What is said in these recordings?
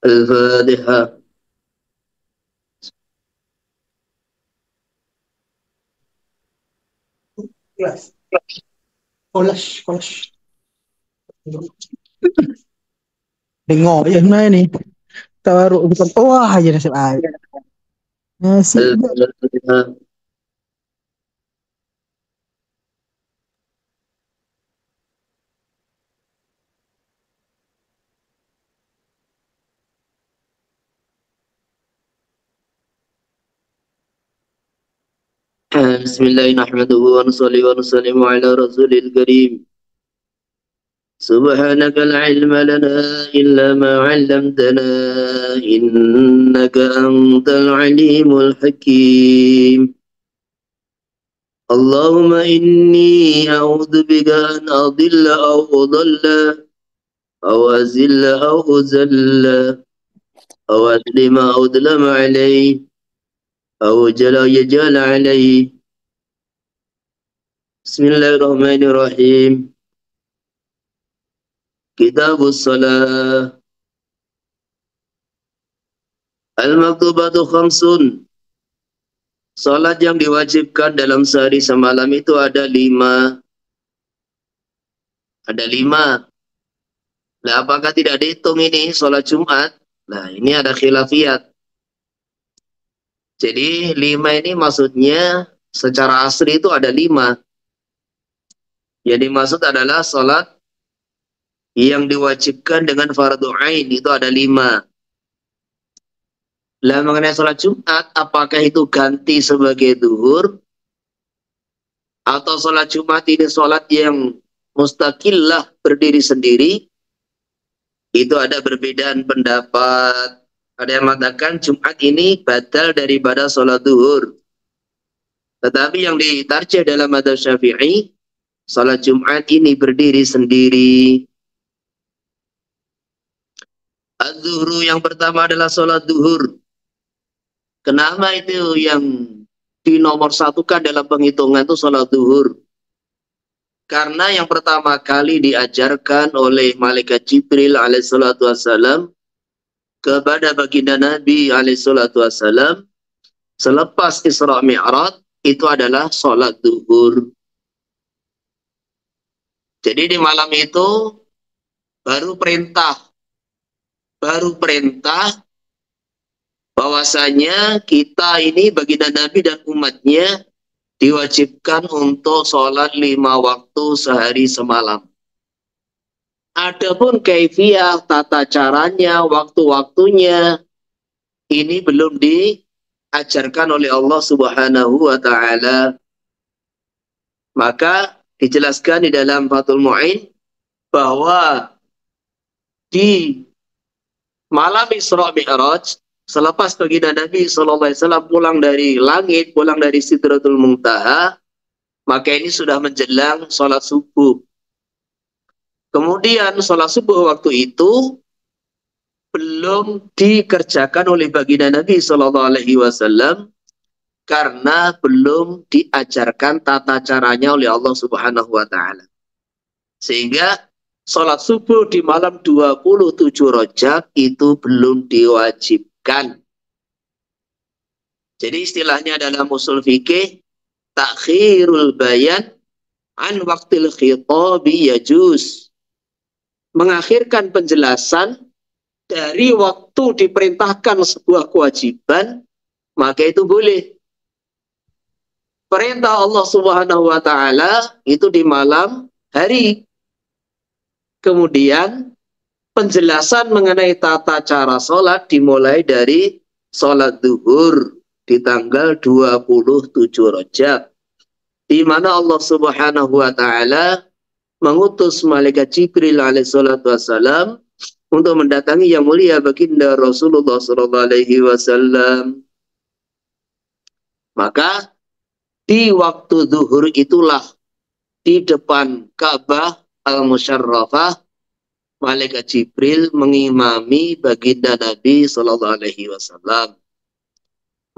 الفاتحة. Kolas. Bengok ya mana ni? Taruh bukan wah aja nasib air. Nasi الفاتحة. بسم الله نحمده ونصلي ونسلم على رسول الكريم. سبحانك لا علم لنا إلا ما علمتنا إنك أنت العليم الحكيم. اللهم إني أعوذ بك أن أضل أو أضل أو أزل أو أزل أو أظلم أو أظلم عليه أو يجال عليه. بسم الله الرحمن الرحيم. كتاب الصلاة. Al-maktubatu khamsun. Salat yang diwajibkan dalam sehari semalam itu ada 5. Ada 5. Nah, apakah tidak dihitung ini salat Jumat? Nah, ini ada khilafiyat. Jadi 5 ini maksudnya secara asri itu ada 5. Yang dimaksud adalah salat yang diwajibkan dengan fardu ain itu ada 5. Lah mengenai sholat Jumat, apakah itu ganti sebagai duhur? Atau sholat Jumat ini sholat yang mustaqillah berdiri sendiri? Itu ada perbedaan pendapat. Ada yang mengatakan Jumat ini batal daripada sholat duhur. Tetapi yang ditarjih dalam madzhab Syafi'i, sholat Jumat ini berdiri sendiri. Az-zuhru yang pertama adalah sholat duhur. Kenapa itu yang dinomor satukan dalam penghitungan itu sholat duhur? Karena yang pertama kali diajarkan oleh malaikat Jibril alaihissalatu wassalam kepada baginda Nabi alaihissalatu wassalam selepas Isra Mi'raj itu adalah sholat duhur. Jadi di malam itu baru perintah bahwasanya kita ini baginda Nabi dan umatnya diwajibkan untuk sholat 5 waktu sehari semalam. Adapun kaifiyah, tata caranya, waktu-waktunya, ini belum diajarkan oleh Allah Subhanahu wa Ta'ala. Maka dijelaskan di dalam Fathul Mu'in bahwa di malam Isra Mi'raj selepas baginda Nabi SAW pulang dari langit, pulang dari Sidratul Muntaha, maka ini sudah menjelang sholat subuh. Kemudian sholat subuh waktu itu belum dikerjakan oleh baginda Nabi SAW karena belum diajarkan tata caranya oleh Allah Subhanahu wa Ta'ala. Sehingga sholat subuh di malam 27 Rajab itu belum diwajibkan. Jadi istilahnya dalam usul fikih takhirul bayan an waqtil khitabi yajuz. Mengakhirkan penjelasan dari waktu diperintahkan sebuah kewajiban, maka itu boleh. Perintah Allah Subhanahu wa Ta'ala itu di malam hari. Kemudian penjelasan mengenai tata cara sholat dimulai dari sholat duhur di tanggal 27 Rajab, di mana Allah Subhanahu wa Ta'ala mengutus malaikat Jibril alaihissalatu wassalam untuk mendatangi yang mulia baginda Rasulullah SAW. Maka di waktu zuhur itulah di depan Ka'bah Al-Musyarrafah, Malaikat Jibril mengimami baginda Nabi SAW.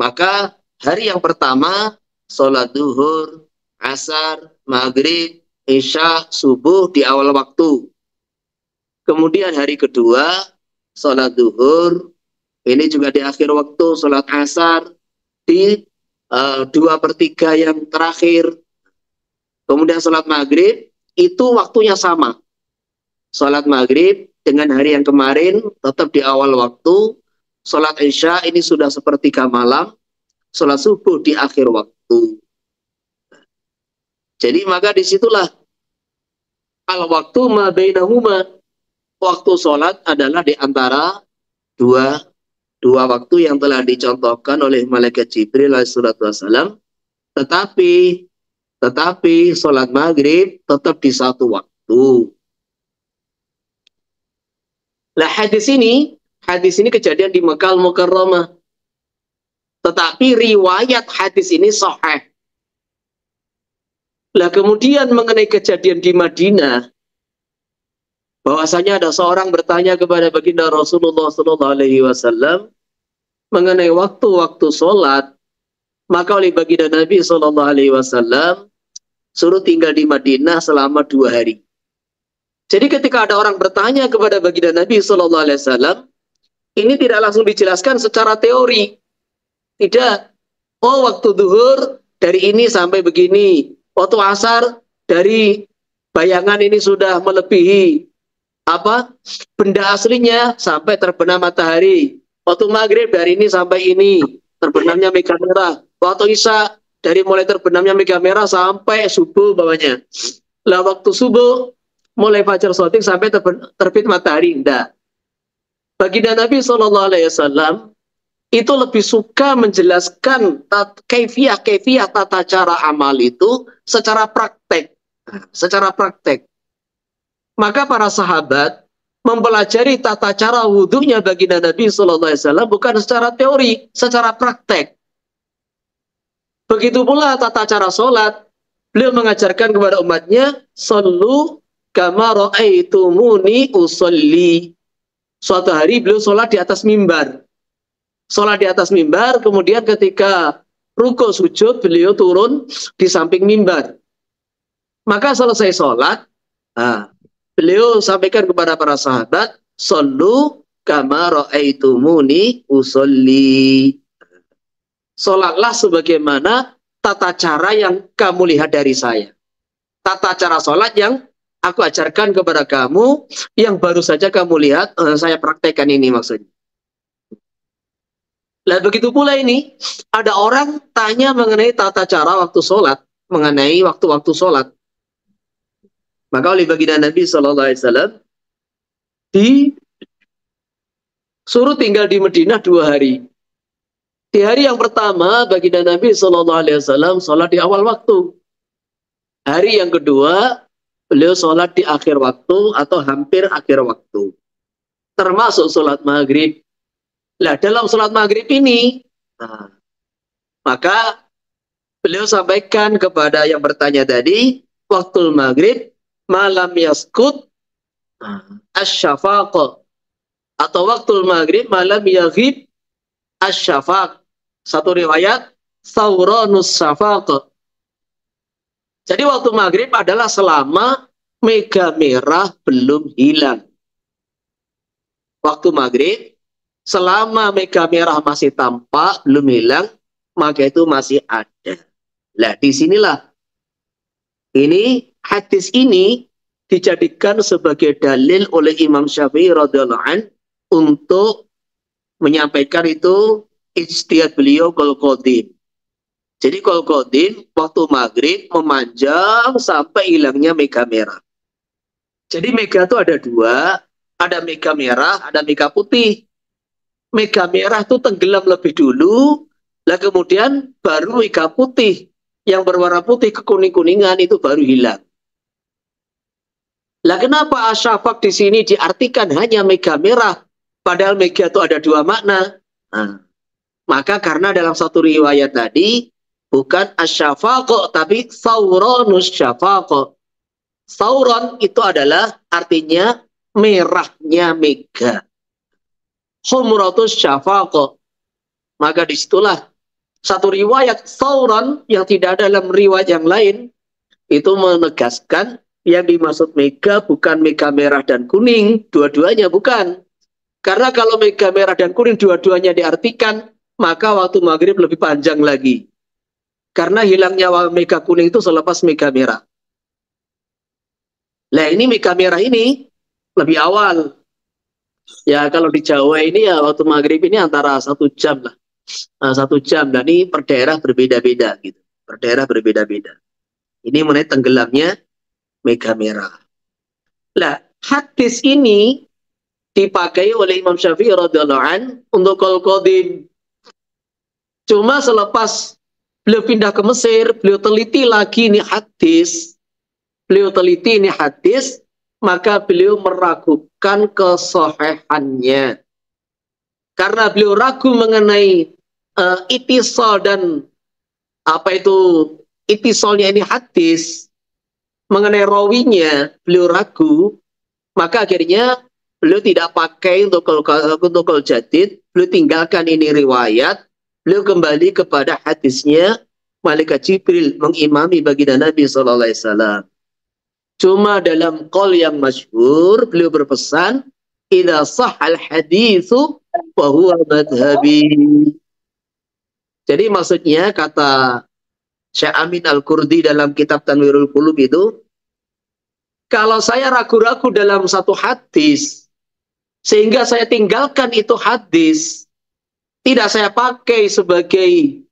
Maka hari yang pertama sholat zuhur, asar, maghrib, isya, subuh di awal waktu. Kemudian hari kedua sholat zuhur, ini juga di akhir waktu, sholat asar di 2/3 yang terakhir. Kemudian sholat maghrib itu waktunya sama. Sholat maghrib dengan hari yang kemarin tetap di awal waktu. Sholat isya ini sudah sepertiga malam. Sholat subuh di akhir waktu. Jadi maka disitulah al-waktu ma bainahuma. Waktu sholat adalah di antara dua waktu yang telah dicontohkan oleh Malaikat Jibril alaihissalam. Tetapi sholat maghrib tetap di satu waktu. Nah hadis ini kejadian di Makkah Al-Mukarramah. Tetapi riwayat hadis ini sahih. Lah kemudian mengenai kejadian di Madinah, bahwasanya ada seorang bertanya kepada baginda Rasulullah SAW mengenai waktu-waktu sholat, maka oleh baginda Nabi SAW suruh tinggal di Madinah selama 2 hari. Jadi ketika ada orang bertanya kepada baginda Nabi SAW, ini tidak langsung dijelaskan secara teori. Tidak. Oh, waktu zuhur dari ini sampai begini. Waktu asar dari bayangan ini sudah melebihi benda aslinya sampai terbenam matahari. Waktu maghrib dari ini sampai ini terbenamnya mega merah. Waktu isya dari mulai terbenamnya mega merah sampai subuh bawahnya. Lah waktu subuh mulai fajar shadiq sampai terbit matahari. Enggak. Baginda Nabi SAW itu lebih suka menjelaskan kaifiah tata cara amal itu secara praktek. Maka para sahabat mempelajari tata cara wudhunya baginda Nabi SAW bukan secara teori, secara praktek. Begitu pula tata cara sholat. Beliau mengajarkan kepada umatnya, Sallu kama ra'aitumuni usolli. Suatu hari beliau sholat di atas mimbar. Kemudian ketika rukuk sujud, beliau turun di samping mimbar. Maka selesai sholat, beliau sampaikan kepada para sahabat, Sallu kama ra'aitumuni usolli. Sholatlah sebagaimana tata cara yang kamu lihat dari saya. Tata cara sholat yang aku ajarkan kepada kamu, yang baru saja kamu lihat, saya praktekkan ini maksudnya. Nah begitu pula ini, ada orang tanya mengenai tata cara waktu sholat, mengenai waktu-waktu sholat. Maka oleh baginda Nabi SAW disuruh tinggal di Madinah 2 hari. Di hari yang pertama, baginda Nabi SAW sholat di awal waktu. Hari yang kedua, beliau sholat di akhir waktu atau hampir akhir waktu. Termasuk sholat maghrib. Nah, dalam sholat maghrib ini, maka beliau sampaikan kepada yang bertanya tadi, waktu maghrib, malam yaskut, asyafaq. Atau waktu maghrib, malam yaghib, asyafaq. Satu riwayat, sauranus syafaq. Jadi waktu maghrib adalah selama mega merah belum hilang. Waktu maghrib, selama mega merah masih tampak, belum hilang, maka itu masih ada. Nah, disinilah ini hadis ini dijadikan sebagai dalil oleh Imam Syafi'i radhiyallahu an untuk menyampaikan itu ijtihad beliau qol qadim. Jadi qol qadim waktu maghrib memanjang sampai hilangnya mega merah. Jadi mega itu ada 2, ada mega merah, ada mega putih. Mega merah itu tenggelam lebih dulu, lah kemudian baru mega putih yang berwarna putih kekuning-kuningan itu baru hilang. Lah kenapa asyafaq di sini diartikan hanya mega merah, padahal mega itu ada dua makna? Nah, maka karena dalam satu riwayat tadi bukan asyafaq tapi sauronus syafaq. Sauron itu adalah artinya merahnya mega. Humratus syafaq. Maka disitulah satu riwayat sauron yang tidak ada dalam riwayat yang lain itu menegaskan yang dimaksud mega bukan mega merah dan kuning, dua-duanya bukan. Karena kalau mega merah dan kuning dua-duanya diartikan, maka waktu maghrib lebih panjang lagi. Karena hilangnya mega kuning itu selepas mega merah. Nah ini mega merah ini lebih awal. Ya kalau di Jawa ini ya waktu maghrib ini antara 1 jam lah. 1 jam. Dan ini per daerah berbeda-beda gitu. Per daerah berbeda-beda. Ini mengenai tenggelamnya mega merah. Nah, hadis ini dipakai oleh Imam Syafi'i radhiyallahu an untuk qol qadim. Cuma selepas beliau pindah ke Mesir, beliau teliti lagi ini hadis. Beliau teliti ini hadis, maka beliau meragukan kesohihannya. Karena beliau ragu mengenai itisal dan apa itu itisalnya ini hadis, mengenai rawinya beliau ragu, maka akhirnya beliau tidak pakai untuk qol jadid, beliau tinggalkan ini riwayat, beliau kembali kepada hadisnya malaikat Jibril mengimami baginda Nabi sallallahu alaihi wasallam. Cuma dalam qol yang masyhur beliau berpesan, idza sahhal haditsu fa huwa madhhabi. Jadi maksudnya kata Syekh Amin Al-Qurdi dalam kitab Tanwirul Qulub itu, kalau saya ragu-ragu dalam satu hadis, sehingga saya tinggalkan itu hadis, tidak saya pakai sebagai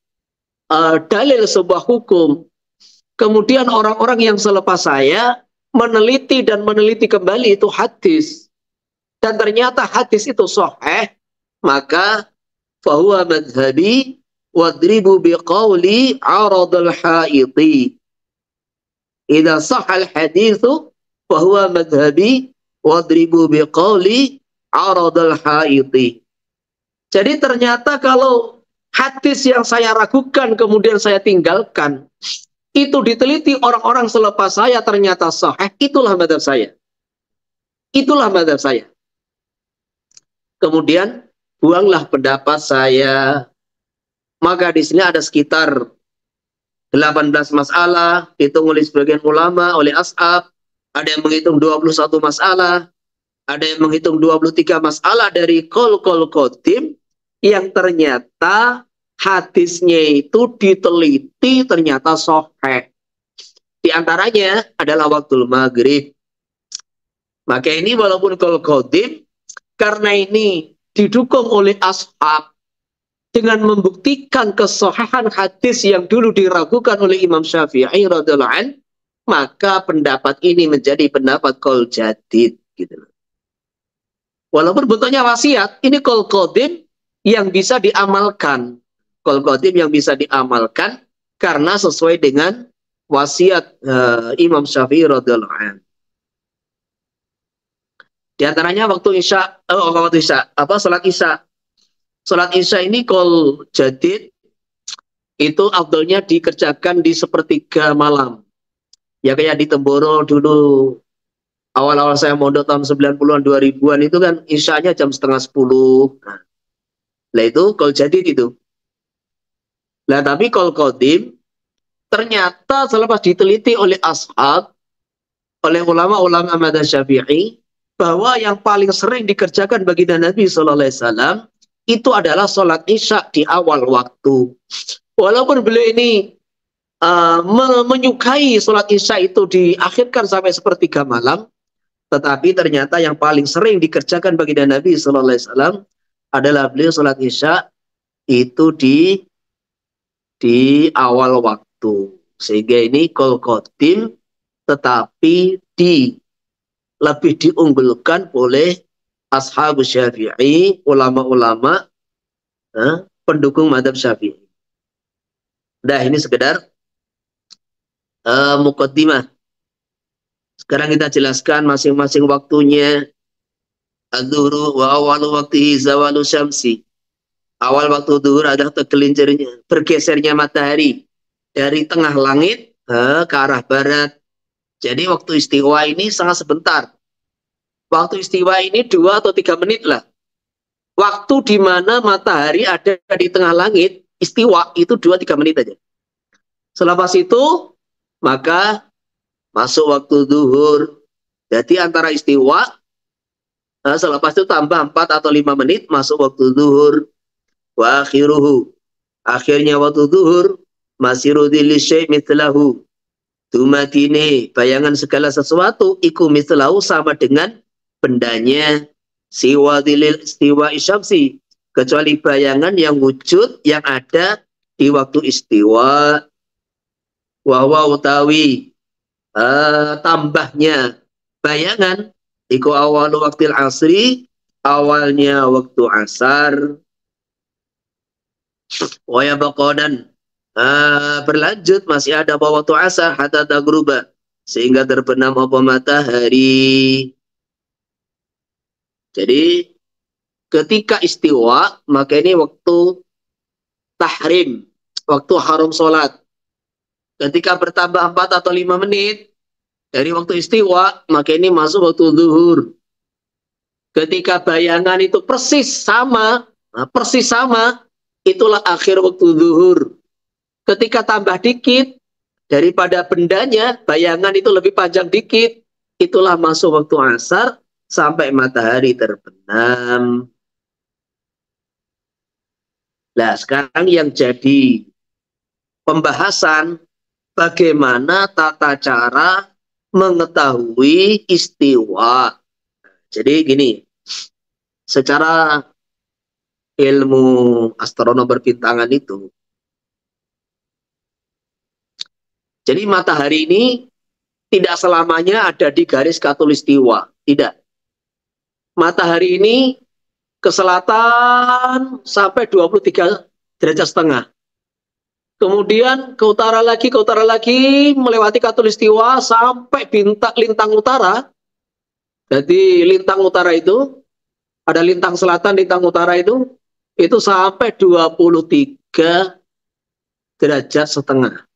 dalil sebuah hukum, kemudian orang-orang yang selepas saya meneliti dan meneliti kembali itu hadis, dan ternyata hadis itu sahih, maka fahuwa madhabi wadribu biqawli aradul haiti. Idza sahal haditsu fahuwa madhabi wadribu biqawli aradul haiti. Jadi ternyata kalau hadis yang saya ragukan kemudian saya tinggalkan, itu diteliti orang-orang selepas saya ternyata sahih, itulah madhab saya. Itulah madhab saya. Kemudian buanglah pendapat saya. Maka di sini ada sekitar 18 masalah, dihitung oleh sebagian ulama, oleh ashab. Ada yang menghitung 21 masalah, ada yang menghitung 23 masalah dari qol qadim yang ternyata hadisnya itu diteliti ternyata sahih. Di antaranya adalah waktu maghrib. Maka ini walaupun qol qadim, karena ini didukung oleh ashab dengan membuktikan kesahihan hadis yang dulu diragukan oleh Imam Syafi'i radhiyallahu an, maka pendapat ini menjadi pendapat qol jadid gitu. Walaupun bentuknya wasiat, ini qol qadim yang bisa diamalkan. Qol qadim yang bisa diamalkan karena sesuai dengan wasiat Imam Syafi'i radhiyallahu an. Di antaranya waktu Isya, salat Isya. Salat Isya ini qol jadid itu afdolnya dikerjakan di sepertiga malam. Ya kayak di Temboro dulu awal-awal saya mondok tahun 90-an 2000-an itu kan Isyanya jam 9:30. Nah itu qol jadid itu. Nah tapi qol qadim ternyata selepas diteliti oleh ashab, oleh ulama-ulama madzhab Syafi'i, bahwa yang paling sering dikerjakan baginda Nabi sallallahu alaihi wasallam itu adalah sholat Isya di awal waktu. Walaupun beliau ini menyukai sholat Isya itu diakhirkan sampai sepertiga malam, tetapi ternyata yang paling sering dikerjakan baginda Nabi sallallahu alaihi wasallam adalah beliau sholat Isya itu di awal waktu. Sehingga ini qol qadim tetapi lebih diunggulkan oleh ashabus Syafi'i, ulama-ulama pendukung madhab Syafi'i. Nah ini sekedar muqaddimah. Sekarang kita jelaskan masing-masing waktunya. Adzuhru wa awalu waktihi zawalu syamsi. Awal waktu zuhur adalah tergelincirnya, bergesernya matahari dari tengah langit ke arah barat. Jadi waktu istiwa ini sangat sebentar. Waktu istiwa ini 2 atau 3 menit lah. Waktu di mana matahari ada di tengah langit, istiwa itu 2-3 menit aja. Selepas itu, maka masuk waktu zuhur. Jadi antara istiwa, selepas itu tambah 4 atau 5 menit, masuk waktu zuhur. Wa akhiruhu. Akhirnya waktu zuhur, masiru dhili syai' mithlahu. Tumatine, bayangan segala sesuatu, iku mithlahu sama dengan bendanya. Siwa dhilil istiwa isyamsi. Kecuali bayangan yang wujud, yang ada di waktu istiwa. Wahwa utawi tambahnya bayangan iku awal waktil asri, awalnya waktu asar. Waya bakodan berlanjut masih ada waktu asar hatta tagruba sehingga terbenam apa matahari. Jadi ketika istiwa maka ini waktu tahrim, waktu haram sholat. Ketika bertambah 4 atau 5 menit dari waktu istiwa, maka ini masuk waktu zuhur. Ketika bayangan itu persis sama, itulah akhir waktu zuhur. Ketika tambah dikit, daripada bendanya, bayangan itu lebih panjang dikit, itulah masuk waktu asar, sampai matahari terbenam. Nah, sekarang yang jadi pembahasan, bagaimana tata cara mengetahui istiwa. Jadi gini, secara ilmu astronom berbintangan itu, jadi matahari ini tidak selamanya ada di garis khatulistiwa, tidak. Matahari ini ke selatan sampai 23 derajat setengah. Kemudian ke utara lagi, melewati khatulistiwa sampai lintang utara. Jadi lintang utara itu, ada lintang selatan, lintang utara itu sampai 23 derajat setengah.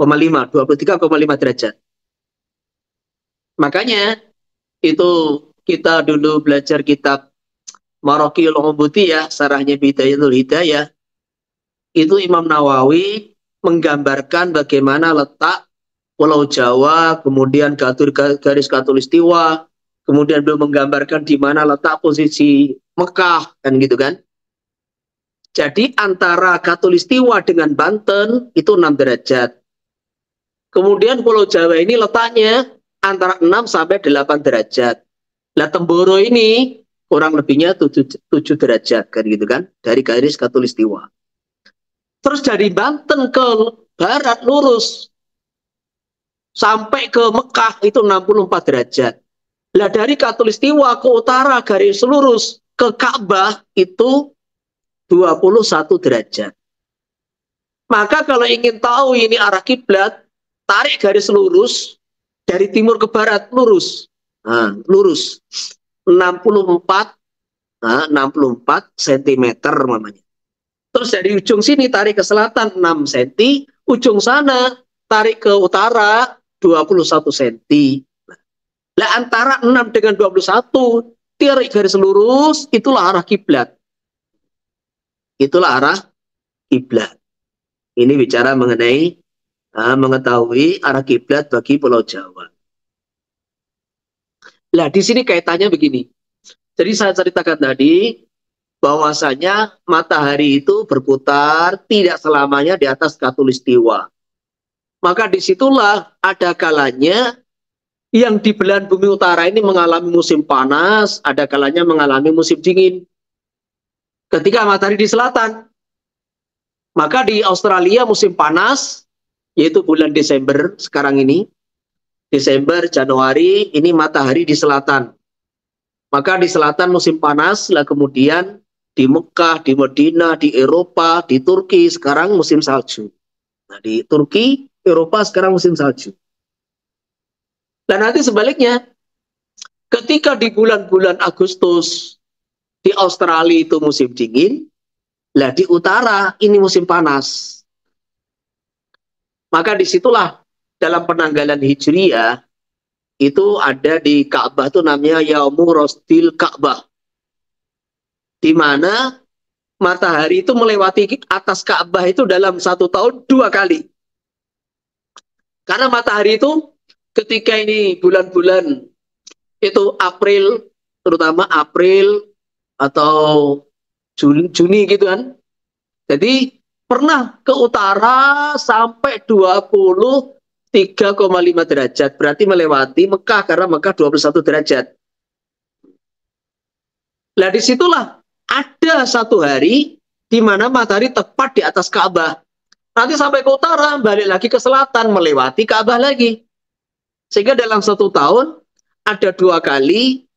23,5 derajat. Makanya itu kita dulu belajar kitab Maraqiyul Ubudiyah, sarahnya Bidayatul Hidayah. Itu Imam Nawawi menggambarkan bagaimana letak Pulau Jawa, kemudian garis khatulistiwa, kemudian beliau menggambarkan di mana letak posisi Mekah, kan gitu kan. Jadi antara khatulistiwa dengan Banten itu 6 derajat. Kemudian Pulau Jawa ini letaknya antara 6 sampai 8 derajat. Nah, Temboro ini kurang lebihnya 7 derajat, kan gitu kan, dari garis khatulistiwa. Terus dari Banten ke barat lurus sampai ke Mekah itu 64 derajat. Nah, dari khatulistiwa ke utara garis lurus ke Ka'bah itu 21 derajat. Maka kalau ingin tahu ini arah kiblat, tarik garis lurus dari timur ke barat lurus. Nah, lurus 64 cm namanya. Terus dari ujung sini tarik ke selatan 6 cm, ujung sana tarik ke utara 21 cm. Nah, antara 6 dengan 21, tarik garis lurus, itulah arah kiblat. Itulah arah kiblat. Ini bicara mengenai mengetahui arah kiblat bagi Pulau Jawa. Nah, di sini kaitannya begini. Jadi saya ceritakan tadi, bahwasanya matahari itu berputar tidak selamanya di atas khatulistiwa. Maka disitulah ada kalanya yang di belahan bumi utara ini mengalami musim panas, ada kalanya mengalami musim dingin. Ketika matahari di selatan, maka di Australia musim panas, yaitu bulan Desember sekarang ini, Desember, Januari, ini matahari di selatan. Maka di selatan musim panas, lah kemudian di Mekah, di Madinah, di Eropa, di Turki sekarang musim salju. Nah, di Turki, Eropa sekarang musim salju. Dan nanti sebaliknya, ketika di bulan-bulan Agustus di Australia itu musim dingin, lah di utara ini musim panas. Maka disitulah dalam penanggalan Hijriyah itu ada di Ka'bah itu namanya Yaumu Rosdil Ka'bah, di mana matahari itu melewati atas Ka'bah itu dalam 1 tahun 2 kali. Karena matahari itu ketika ini bulan-bulan itu April, terutama April atau Juni gitu kan. Jadi pernah ke utara sampai 23,5 derajat. Berarti melewati Mekah, karena Mekah 21 derajat. Nah disitulah ada satu hari di mana matahari tepat di atas Ka'bah. Nanti sampai ke utara, balik lagi ke selatan, melewati Ka'bah lagi. Sehingga dalam 1 tahun ada 2 kali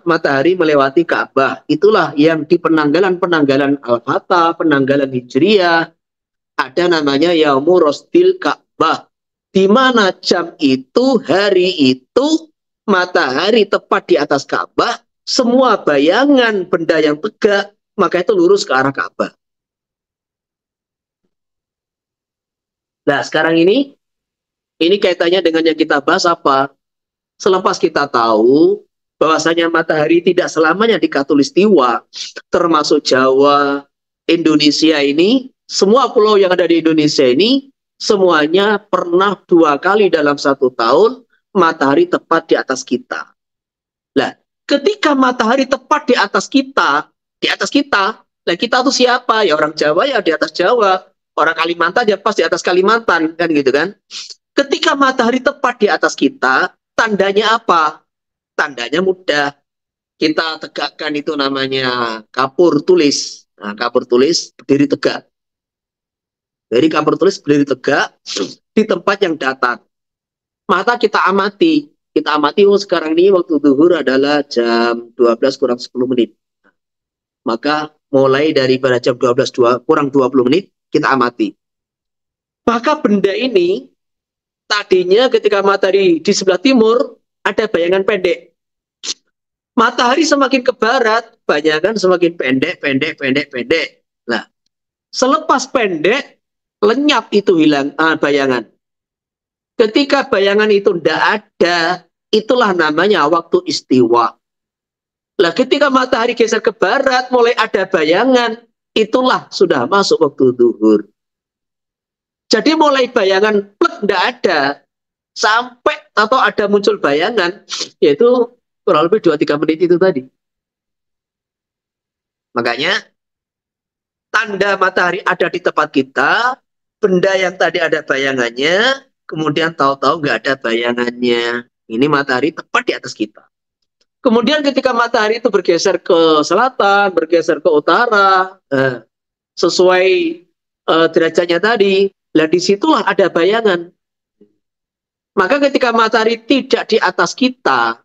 matahari melewati Ka'bah. Itulah yang di penanggalan-penanggalan Al-Fatah, penanggalan Hijriyah, ada namanya Yaumu Rosdil Ka'bah. Di mana jam itu, hari itu, matahari tepat di atas Ka'bah, semua bayangan benda yang tegak, maka itu lurus ke arah Ka'bah. Nah, sekarang ini kaitannya dengan yang kita bahas apa? Selepas kita tahu bahwasanya matahari tidak selamanya di Khatulistiwa, termasuk Jawa, Indonesia ini, semua pulau yang ada di Indonesia ini, semuanya pernah 2 kali dalam 1 tahun matahari tepat di atas kita. Nah, ketika matahari tepat di atas kita, nah kita tuh siapa? Ya orang Jawa ya di atas Jawa, orang Kalimantan ya pas di atas Kalimantan, kan gitu kan. Ketika matahari tepat di atas kita, tandanya apa? Tandanya mudah. Kita tegakkan itu namanya kapur tulis. Nah, kapur tulis berdiri tegak. Jadi kapur tulis berdiri tegak di tempat yang datar. Mata kita amati. Kita amati, oh sekarang ini waktu zuhur adalah jam 12 kurang 10 menit. Maka mulai dari pada jam 12 kurang 20 menit, kita amati. Maka benda ini, tadinya ketika matahari di sebelah timur, ada bayangan pendek. Matahari semakin ke barat, bayangan semakin pendek. Nah, selepas pendek, lenyap itu hilang bayangan. Ketika bayangan itu tidak ada, itulah namanya waktu istiwa. Nah, ketika matahari geser ke barat, mulai ada bayangan, itulah sudah masuk waktu zuhur. Jadi mulai bayangan tidak ada, sampai atau ada muncul bayangan, yaitu kurang lebih 2-3 menit itu tadi. Makanya, tanda matahari ada di tempat kita, benda yang tadi ada bayangannya, kemudian tahu-tahu nggak ada bayangannya. Ini matahari tepat di atas kita. Kemudian ketika matahari itu bergeser ke selatan, bergeser ke utara, sesuai derajatnya tadi, lah disitulah ada bayangan. Maka ketika matahari tidak di atas kita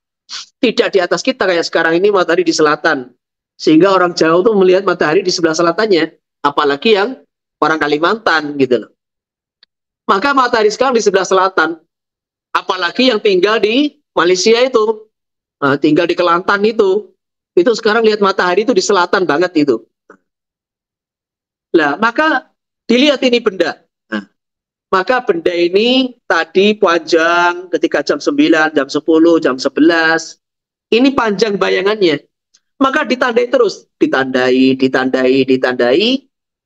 kayak sekarang ini matahari di selatan, sehingga orang Jawa tuh melihat matahari di sebelah selatannya, apalagi yang orang Kalimantan gitu loh. Maka matahari sekarang di sebelah selatan, apalagi yang tinggal di Malaysia itu, tinggal di Kelantan itu sekarang lihat matahari itu di selatan banget itu. Nah, maka dilihat ini benda. Nah, maka benda ini tadi panjang ketika jam 9, jam 10, jam 11. Ini panjang bayangannya. Maka ditandai terus, ditandai,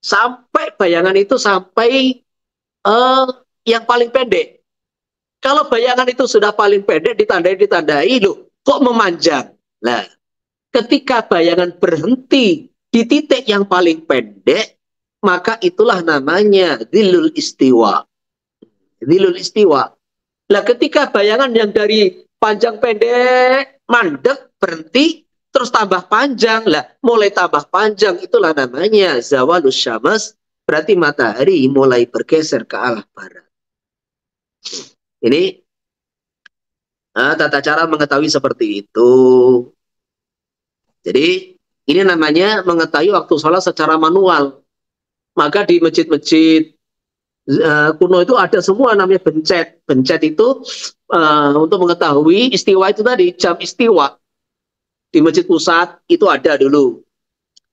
sampai bayangan itu sampai yang paling pendek. Kalau bayangan itu sudah paling pendek, ditandai, loh, kok memanjang? Nah, ketika bayangan berhenti di titik yang paling pendek, maka itulah namanya dhillul istiwa. Dhillul istiwa. Nah, ketika bayangan yang dari panjang pendek, mandek, berhenti, terus tambah panjang, lah mulai tambah panjang, itulah namanya zawalus syams, berarti matahari mulai bergeser ke arah barat. Ini tata cara mengetahui seperti itu. Jadi ini namanya mengetahui waktu sholat secara manual. Maka di masjid-masjid kuno itu ada semua namanya bencet. Bencet itu untuk mengetahui istiwa itu tadi, jam istiwa di Masjid Pusat itu ada dulu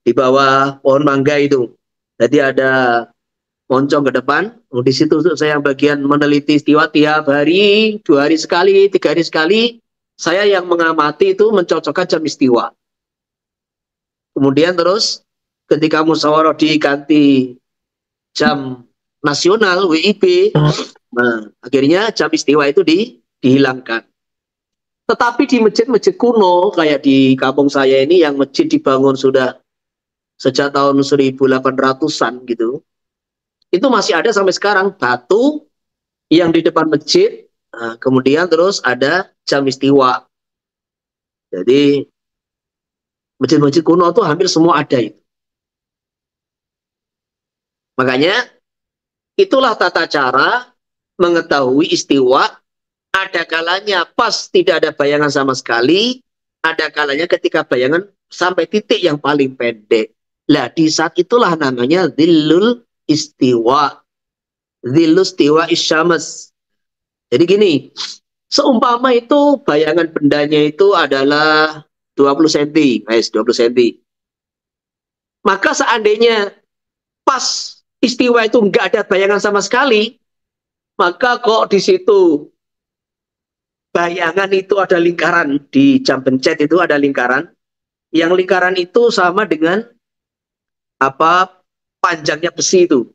di bawah pohon mangga itu. Jadi ada moncong ke depan. Di situ saya yang bagian meneliti istiwa tiap hari, 2 hari sekali, 3 hari sekali. Saya yang mengamati itu mencocokkan jam istiwa. Kemudian terus ketika musyawarah diganti jam nasional WIB, nah, akhirnya jam istiwa itu dihilangkan. Tetapi di masjid-masjid kuno kayak di kampung saya ini yang masjid dibangun sudah sejak tahun 1800-an gitu, itu masih ada sampai sekarang batu yang di depan masjid, nah, kemudian terus ada jam istiwa. Jadi masjid-masjid kuno itu hampir semua ada itu. Makanya itulah tata cara mengetahui istiwa. Ada kalanya pas tidak ada bayangan sama sekali, ada kalanya ketika bayangan sampai titik yang paling pendek. Lah di saat itulah namanya dhillul istiwa. Dhillul istiwa isyamas. Jadi gini, seumpama itu bayangan bendanya itu adalah 20 cm, guys, 20 cm. Maka seandainya pas istiwa itu nggak ada bayangan sama sekali, maka kok di situ bayangan itu ada lingkaran, di jam pencet itu ada lingkaran, yang lingkaran itu sama dengan apa panjangnya besi itu.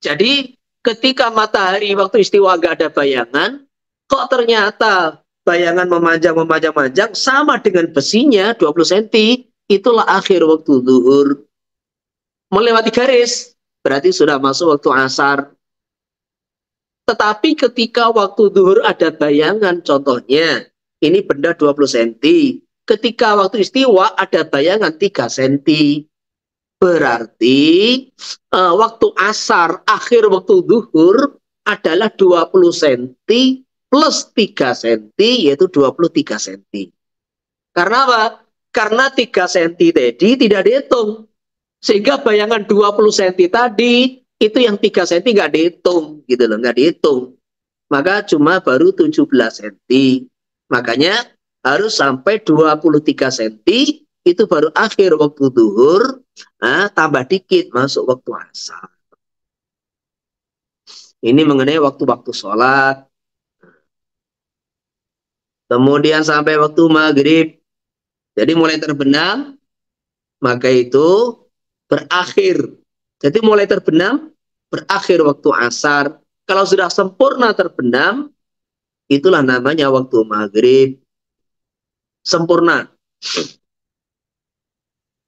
Jadi ketika matahari waktu istiwa nggak ada bayangan, kok ternyata bayangan memanjang sama dengan besinya 20 cm, itulah akhir waktu zuhur. Melewati garis, berarti sudah masuk waktu asar. Tetapi ketika waktu zuhur ada bayangan, contohnya, ini benda 20 cm. Ketika waktu istiwa ada bayangan 3 cm. Berarti waktu asar, akhir waktu zuhur adalah 20 cm plus 3 cm, yaitu 23 cm. Karena apa? Karena 3 cm tadi tidak dihitung. Sehingga bayangan 20 cm tadi, itu yang 3 cm nggak dihitung. Gitu loh, nggak dihitung. Maka cuma baru 17 cm. Makanya harus sampai 23 cm, itu baru akhir waktu zuhur, nah, tambah dikit masuk waktu asar. Ini mengenai waktu-waktu sholat. Kemudian sampai waktu maghrib. Jadi mulai terbenam, maka itu berakhir. Jadi mulai terbenam, berakhir waktu asar. Kalau sudah sempurna terbenam, itulah namanya waktu maghrib. Sempurna.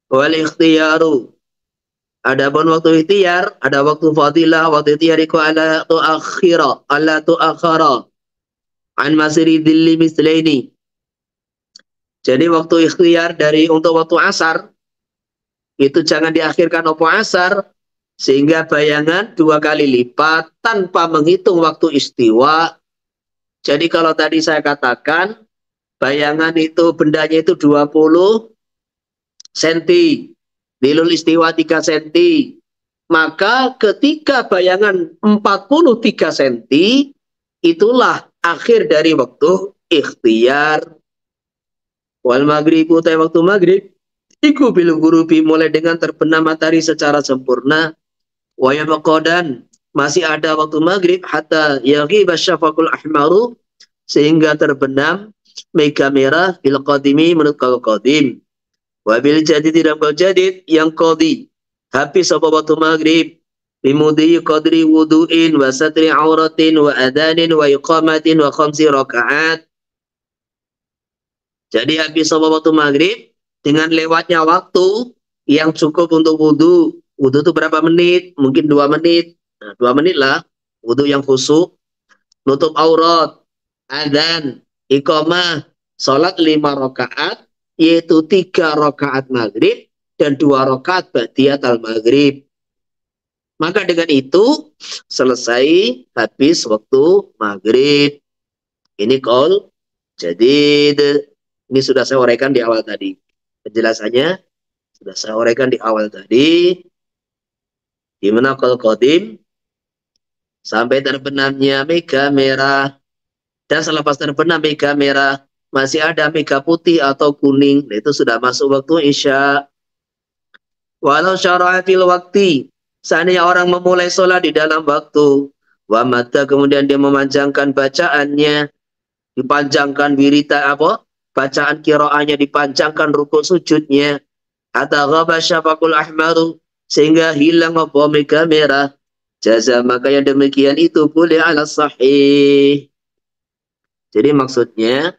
Wal ikhtiyaru. Adapun waktu ikhtiar, ada waktu fadilah, waktu ikhtiariku ala tuakhira, ala tuakhara an masiri dhilli mislaini. Jadi waktu ikhtiar dari untuk waktu asar, itu jangan diakhirkan waktu asar, sehingga bayangan 2 kali lipat tanpa menghitung waktu istiwa. Jadi kalau tadi saya katakan, bayangan itu bendanya itu 20 cm, dhillul istiwa 3 cm. Maka ketika bayangan 43 cm, itulah akhir dari waktu ikhtiar. Wal maghribu utai waktu maghrib, iku bil ghurubi mulai dengan terbenam matahari secara sempurna. Wa yabqadan masih ada waktu maghrib hatta yaghiba syafaqul ahmaru, sehingga terbenam mega merah bil qadimi menurut kalau qadim. Wa bil jadid dalam kal jadid yang qadi. Habis apa waktu maghrib bimudhi qadri wudu'in wa satri auratin wa adanin wa iqamatin wa khamsi rakaat. Jadi habis apa waktu maghrib dengan lewatnya waktu yang cukup untuk wudhu. Wudhu itu berapa menit? Mungkin 2 menit. Nah, 2 menit lah. Wudhu yang khusyuk. Nutup aurat. Adzan. Iqamah. Salat 5 rakaat. Yaitu 3 rakaat maghrib. Dan 2 rakaat ba'diyat al-maghrib. Maka dengan itu selesai habis waktu maghrib. Ini qaul jadid. Ini sudah saya uraikan di awal tadi. Penjelasannya sudah saya uraikan di awal tadi. Di mana qaul qadim sampai terbenamnya mega merah. Dan selepas terbenam mega merah, masih ada mega putih atau kuning, itu sudah masuk waktu isya. Walau syara'a fil waktu, seandainya orang memulai sholat di dalam waktu, wa mata kemudian dia memanjangkan bacaannya, dipanjangkan wirita apa? Bacaan qiraahnya dipanjangkan, rukuk sujudnya, hatta ghaba syafaqul ahmaru, sehingga hilang apa mega merah. Jaza, maka yang demikian itu boleh ala sahih. Jadi maksudnya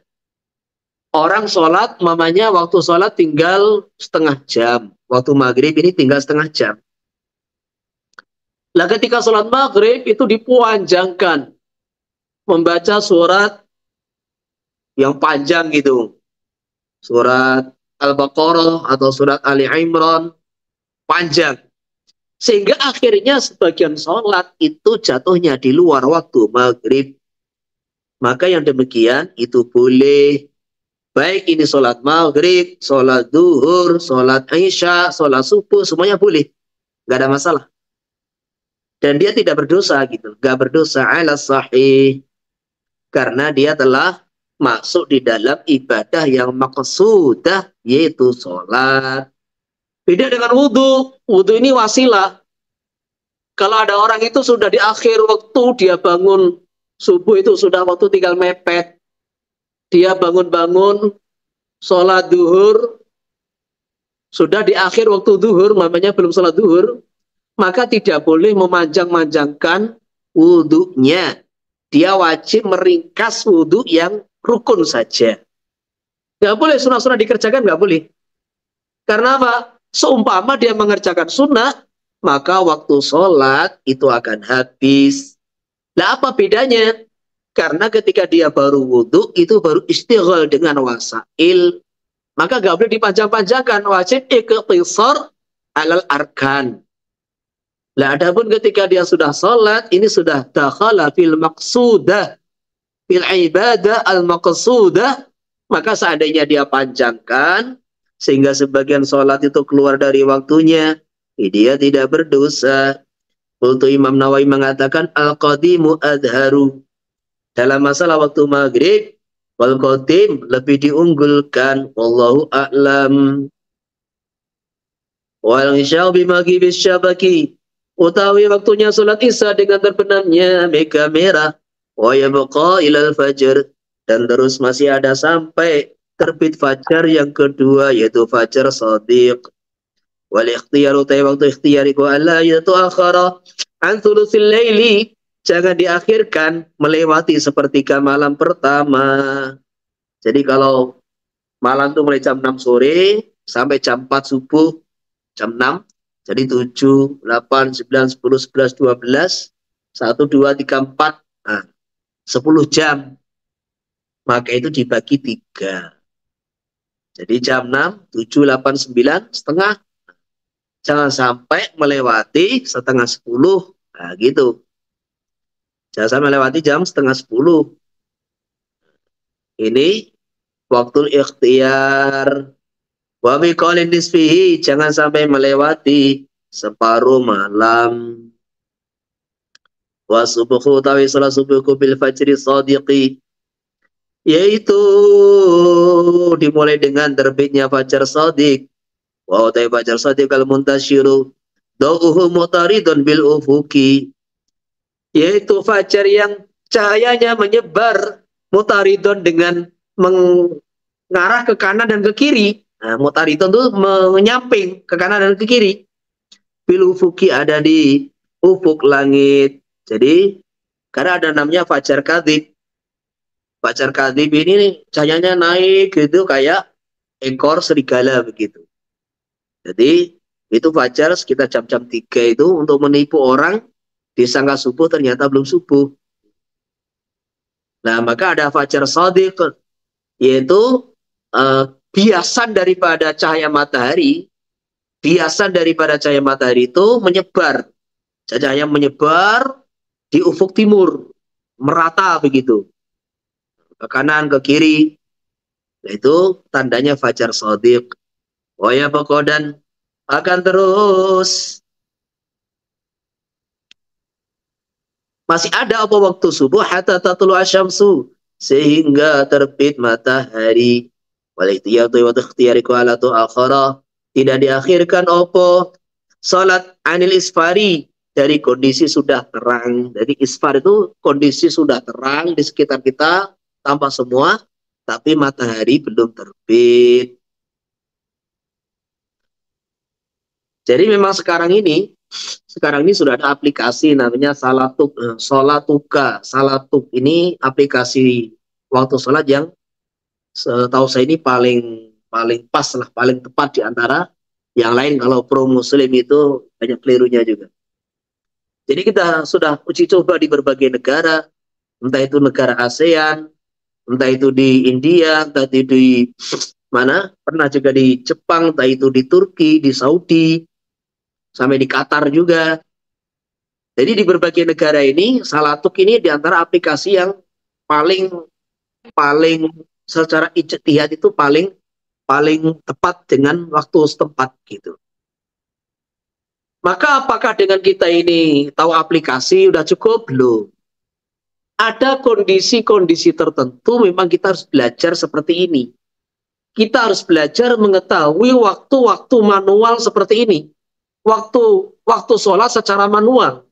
orang sholat, mamanya waktu sholat tinggal setengah jam. Waktu maghrib ini tinggal setengah jam. Nah ketika sholat maghrib itu dipanjangkan. Membaca surat yang panjang gitu. Surat Al-Baqarah atau surat Ali Imran. Panjang. Sehingga akhirnya sebagian sholat itu jatuhnya di luar waktu maghrib. Maka yang demikian itu boleh. Baik ini sholat maghrib, sholat duhur, sholat isya, sholat subuh, semuanya boleh. Nggak ada masalah. Dan dia tidak berdosa gitu. Nggak berdosa ala sahih. Karena dia telah masuk di dalam ibadah yang maqsudah, yaitu sholat. Beda dengan wudhu. Wudhu ini wasilah. Kalau ada orang itu sudah di akhir waktu, dia bangun subuh itu sudah waktu tinggal mepet. Dia bangun-bangun, sholat duhur, sudah di akhir waktu duhur, namanya belum sholat duhur, maka tidak boleh memanjang-manjangkan wudhunya. Dia wajib meringkas wudhu yang rukun saja. Nggak boleh sunnah-sunnah dikerjakan, nggak boleh. Karena apa? Seumpama dia mengerjakan sunnah, maka waktu sholat itu akan habis. Nah apa bedanya? Karena ketika dia baru wudhu, itu baru istighal dengan wasail. Maka nggak boleh dipanjang-panjangkan. Wajib iqtisar alal arkan. Nah, adapun ketika dia sudah sholat, ini sudah dakhala fil maqsudah, fil ibadah al maqsudah, maka seandainya dia panjangkan, sehingga sebagian sholat itu keluar dari waktunya, dia tidak berdosa. Untuk Imam Nawawi mengatakan, al-qadimu adharu. Dalam masalah waktu maghrib, wal qadim lebih diunggulkan. Wallahu a'lam. Wal isya'u bimagibis syabaki. Utawi waktunya sholat isya dengan terbenamnya mega merah. Wa yabqa ilal fajr. Dan terus masih ada sampai terbit fajar yang kedua, yaitu fajar shadiq. Wal ikhtiyar utai waktu ikhtiyariku alla yaitu akhara an thuluthil laili. Jangan diakhirkan melewati sepertiga malam pertama. Jadi kalau malam itu mulai jam 6 sore sampai jam 4 subuh, jam 6, jadi 7, 8, 9, 10, 11, 12, 1, 2, 3, 4, nah, 10 jam. Maka itu dibagi 3. Jadi jam 6, 7, 8, 9, setengah. Jangan sampai melewati setengah 10. Nah gitu. Jangan sampai melewati jam setengah 10. Ini waktu ikhtiyar. Wa biqaulin nisfihi, jangan sampai melewati separuh malam. Wa subuhu tawi salat subuhku bil fajri shadiqi, yaitu dimulai dengan terbitnya fajar shadiq. Wa tawi fajar shadiq al muntasyiru dauhu mutaridun bil ufuki, yaitu fajar yang cahayanya menyebar mutaridun dengan mengarah ke kanan dan ke kiri. Nah, mutaridun itu menyamping ke kanan dan ke kiri. Bil ufuki ada di ufuk langit. Jadi karena ada namanya fajar kadhib. Fajar kadhib ini cahayanya naik gitu kayak ekor serigala begitu. Jadi itu fajar sekitar jam-jam 3 itu untuk menipu orang disangka subuh ternyata belum subuh. Nah maka ada fajar shadiq, yaitu biasan daripada cahaya matahari. Biasan daripada cahaya matahari itu menyebar. Cahaya menyebar di ufuk timur, merata begitu. Ke kanan, ke kiri. Nah, itu tandanya fajar shadiq. Oh ya dan akan terus Masih ada apa waktu subuh hatta tatlu asyamsu, sehingga terbit matahari. Wal ihtiyatu wa ikhtiyariku ala tu akhara, tidak diakhirkan apa salat anil isfari, dari kondisi sudah terang. Jadi isfar itu kondisi sudah terang di sekitar kita tanpa semua, tapi matahari belum terbit. Jadi memang sekarang ini sudah ada aplikasi namanya Salatuka. Salatuk ini aplikasi waktu sholat yang setahu saya ini paling paling pas lah, paling tepat di antara yang lain. Kalau pro muslim itu banyak kelirunya juga. Jadi kita sudah uji coba di berbagai negara, entah itu negara ASEAN, entah itu di India, entah itu di mana, pernah juga di Jepang, entah itu di Turki, di Saudi, sampai di Qatar juga. Jadi di berbagai negara ini, Salatuk ini di antara aplikasi yang paling paling secara ijtihad itu paling paling tepat dengan waktu setempat gitu. Maka apakah dengan kita ini tahu aplikasi udah cukup? Belum. Ada kondisi-kondisi tertentu memang kita harus belajar seperti ini. Kita harus belajar mengetahui waktu-waktu manual seperti ini. Waktu sholat secara manual.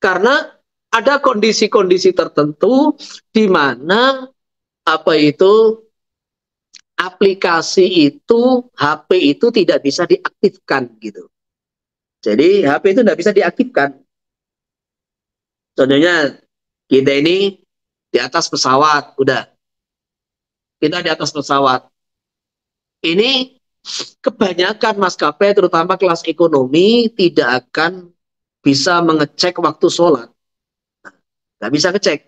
Karena ada kondisi-kondisi tertentu di mana aplikasi itu, HP itu tidak bisa diaktifkan gitu. Jadi HP itu tidak bisa diaktifkan. Contohnya kita ini di atas pesawat, udah. Kita di atas pesawat. Ini kebanyakan maskapai, terutama kelas ekonomi, tidak akan bisa mengecek waktu sholat. Nggak bisa ngecek.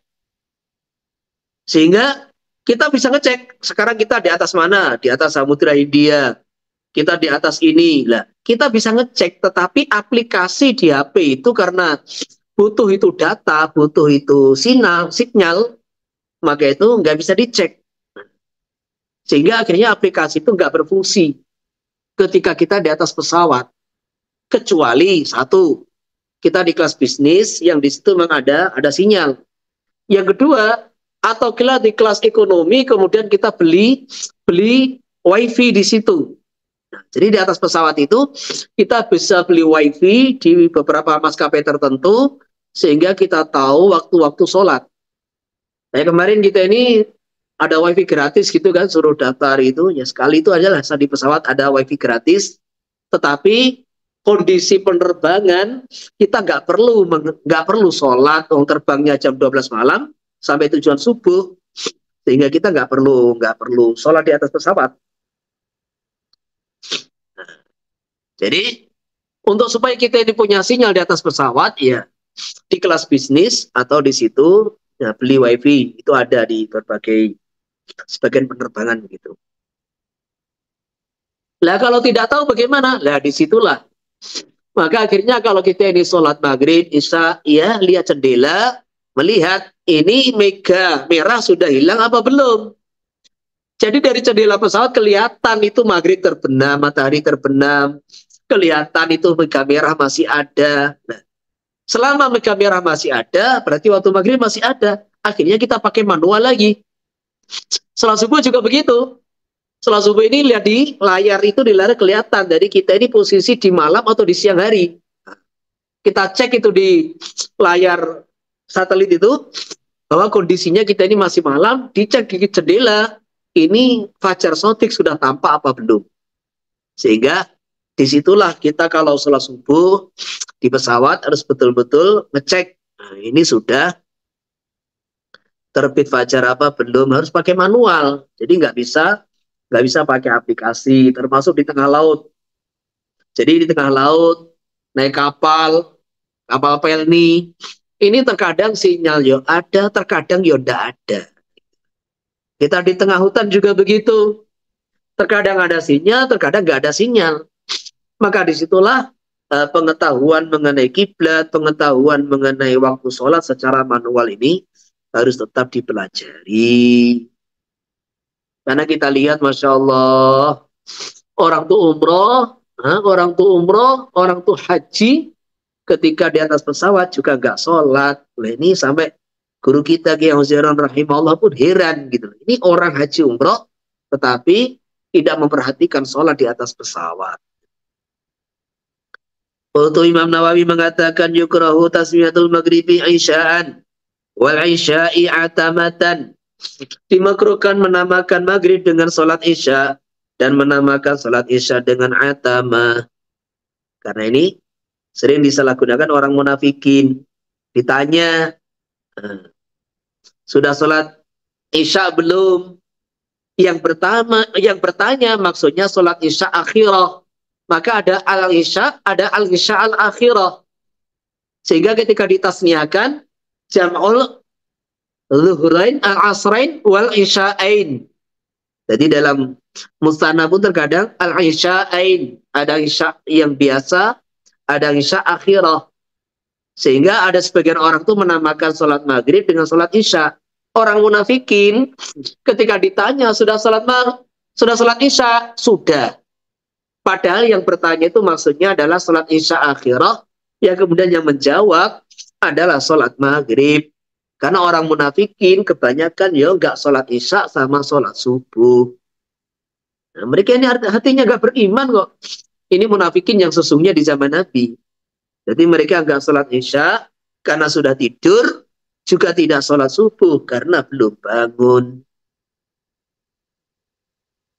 Sehingga kita bisa ngecek, sekarang kita di atas mana? Di atas Samudra Hindia. Kita di atas ini. Lah, kita bisa ngecek, tetapi aplikasi di HP itu karena butuh itu data, butuh itu sinyal, maka itu nggak bisa dicek. Sehingga akhirnya aplikasi itu nggak berfungsi ketika kita di atas pesawat. Kecuali satu, kita di kelas bisnis yang di situ memang ada sinyal. Yang kedua, atau kita di kelas ekonomi kemudian kita beli wifi di situ. Nah, jadi di atas pesawat itu kita bisa beli wifi di beberapa maskapai tertentu sehingga kita tahu waktu-waktu sholat. Kayak kemarin kita ini ada wifi gratis gitu kan, suruh daftar itu, ya sekali itu aja lah di pesawat ada wifi gratis, tetapi kondisi penerbangan kita nggak perlu sholat, terbangnya jam 12 malam sampai tujuan subuh, sehingga kita nggak perlu sholat di atas pesawat. Nah, jadi untuk supaya kita ini punya sinyal di atas pesawat, ya di kelas bisnis atau di situ ya, beli wifi itu ada di berbagai sebagian penerbangan begitu. Lah kalau tidak tahu bagaimana? Lah disitulah. Maka akhirnya kalau kita ini sholat maghrib, isya, ya lihat jendela, melihat ini merah sudah hilang apa belum. Jadi dari jendela pesawat kelihatan itu maghrib terbenam, matahari terbenam, kelihatan itu mega merah masih ada. Nah, selama mega merah masih ada, berarti waktu maghrib masih ada. Akhirnya kita pakai manual lagi. Sholat subuh juga begitu. Sholat subuh ini lihat di layar itu di layar kelihatan. Jadi kita ini posisi di malam atau di siang hari. Kita cek itu di layar satelit itu bahwa kondisinya kita ini masih malam. Dicek di jendela ini fajar shodiq sudah tampak apa belum. Sehingga disitulah kita kalau sholat subuh di pesawat harus betul-betul ngecek. Nah, ini sudah terbit fajar apa belum, harus pakai manual. Jadi nggak bisa pakai aplikasi, termasuk di tengah laut. Jadi di tengah laut naik kapal pelni, ini terkadang sinyal yo ada, terkadang yo tidak ada. Kita di tengah hutan juga begitu, terkadang ada sinyal, terkadang nggak ada sinyal. Maka disitulah pengetahuan mengenai kiblat, pengetahuan mengenai waktu sholat secara manual ini harus tetap dipelajari. Karena kita lihat, Masya Allah, orang tuh umroh, orang tuh haji, ketika di atas pesawat juga nggak sholat. Nah, ini sampai guru kita Kiai Huzairon rahimahullah pun heran gitu. Ini orang haji umroh tetapi tidak memperhatikan sholat di atas pesawat. Untuk Imam Nawawi mengatakan yukrahu tasmiyatul maghribi isya'an wal isya'i atamatan. Dimakruhkan menamakan maghrib dengan sholat isya dan menamakan sholat isya dengan atama. Karena ini sering disalahgunakan orang munafikin. Ditanya, sudah sholat isya belum? Yang bertanya maksudnya sholat isya akhirah. Maka ada al-isya, ada al-isya al-akhirah. Sehingga ketika ditasniakan, jam'ul zuhrain al-asrain wal isya'ain. Jadi dalam Mustana pun terkadang al-isya'ain. Ada isya yang biasa, ada isya akhirah. Sehingga ada sebagian orang tuh menamakan sholat maghrib dengan sholat isya. Orang munafikin ketika ditanya sudah sholat isya? Sudah. Padahal yang bertanya itu maksudnya adalah sholat isya akhirah. Yang kemudian yang menjawab adalah sholat maghrib. Karena orang munafikin kebanyakan ya nggak sholat isya sama sholat subuh. Nah, mereka ini hatinya nggak beriman kok. Ini munafikin yang sesungguhnya di zaman Nabi. Jadi mereka nggak sholat isya karena sudah tidur, juga tidak sholat subuh karena belum bangun.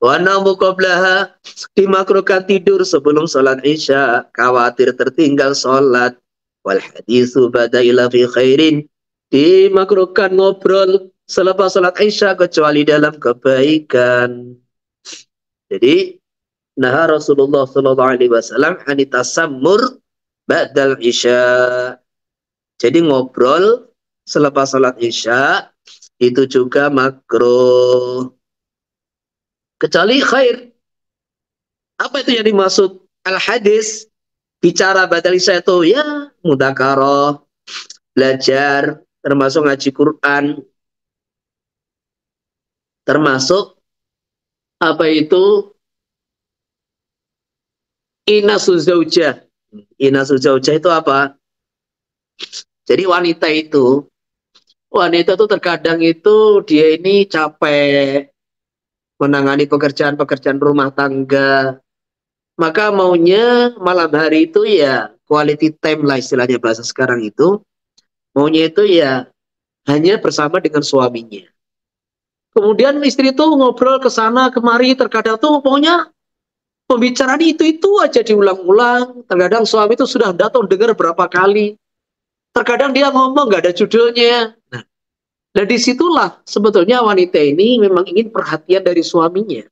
Wanamu qablaha, dimakruhkan tidur sebelum sholat isya, khawatir tertinggal sholat. Wal haditsu badaila fi khairin, dimakruhkan ngobrol selepas sholat isya kecuali dalam kebaikan. Jadi, nah Rasulullah sallallahu alaihi wasallam anitasammur ba'dal isya. Jadi ngobrol selepas sholat isya itu juga makruh. Kecuali khair. Apa itu yang dimaksud al-hadis? Bicara ba'dal isya itu ya mudzakarah, belajar, termasuk ngaji Quran, termasuk apa itu inasul zaujah. Inasul zaujah itu apa? Jadi wanita itu terkadang itu dia ini capek menangani pekerjaan-pekerjaan rumah tangga. Maka maunya malam hari itu ya quality time lah istilahnya bahasa sekarang itu. Maunya itu ya hanya bersama dengan suaminya. Kemudian istri itu ngobrol ke sana kemari, terkadang tuh pokoknya pembicaraan itu aja diulang-ulang. Terkadang suami itu sudah datang dengar berapa kali. Terkadang dia ngomong nggak ada judulnya. Nah disitulah sebetulnya wanita ini memang ingin perhatian dari suaminya.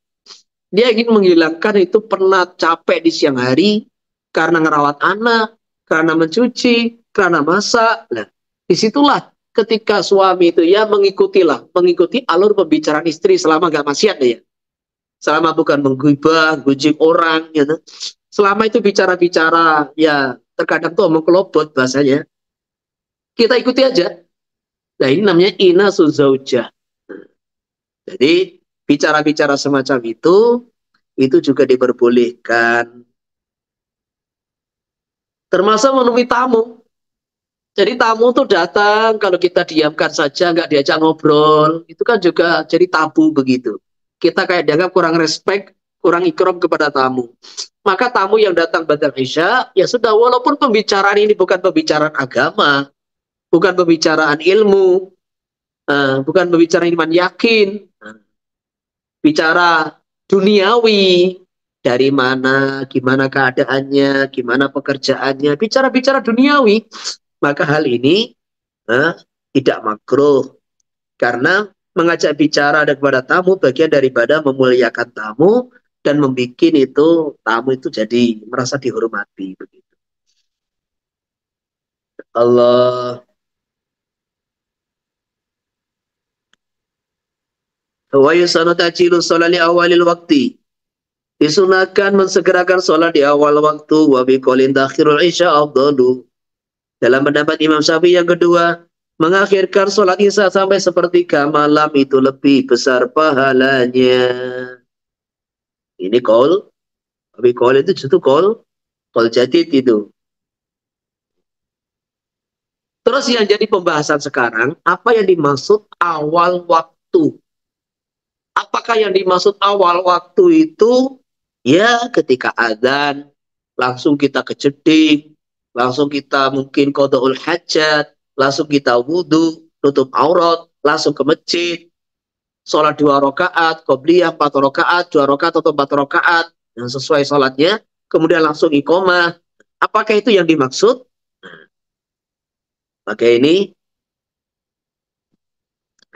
Dia ingin menghilangkan itu penat capek di siang hari karena ngerawat anak, karena mencuci, karena masak. Nah disitulah ketika suami itu ya mengikuti alur pembicaraan istri selama nggak maksiat ya. Selama bukan menggibah, gujing orang, gitu. Selama itu bicara-bicara ya terkadang tuh omong kelobot bahasanya. Kita ikuti aja. Nah ini namanya inasul zaujah. Jadi bicara-bicara semacam itu juga diperbolehkan. Termasuk menemui tamu. Jadi tamu tuh datang, kalau kita diamkan saja, nggak diajak ngobrol, itu kan juga jadi tabu begitu. Kita kayak dianggap kurang respect, kurang ikram kepada tamu. Maka tamu yang datang ba'dal isya, ya sudah, walaupun pembicaraan ini bukan pembicaraan agama, bukan pembicaraan ilmu, bukan pembicaraan iman yakin, bicara duniawi, dari mana, gimana keadaannya, gimana pekerjaannya, bicara-bicara duniawi, maka hal ini tidak makruh. Karena mengajak bicara kepada tamu bagian daripada memuliakan tamu dan membuat itu tamu itu jadi merasa dihormati begitu. Allah. Wa yusanu ta'jilu shalah li awalil waqti. Disunahkan mensegerakan sholat di awal waktu wa biqaulin takhirul isya afdalu. Dalam pendapat Imam Syafi'i yang kedua, mengakhirkan sholat isya sampai sepertiga malam itu lebih besar pahalanya. Ini qaul, tapi qaul itu justru qaul jadid itu. Terus yang jadi pembahasan sekarang, apa yang dimaksud awal waktu? Apakah yang dimaksud awal waktu itu? Ya ketika adzan, langsung kita kejeding, langsung kita mungkin qadaul hajat, langsung kita wudhu, tutup aurat, langsung ke masjid, sholat 2 rakaat, qobliyah 4 rakaat, 2 rakaat atau 4 rakaat, yang sesuai sholatnya, kemudian langsung iqomah. Apakah itu yang dimaksud? Maka ini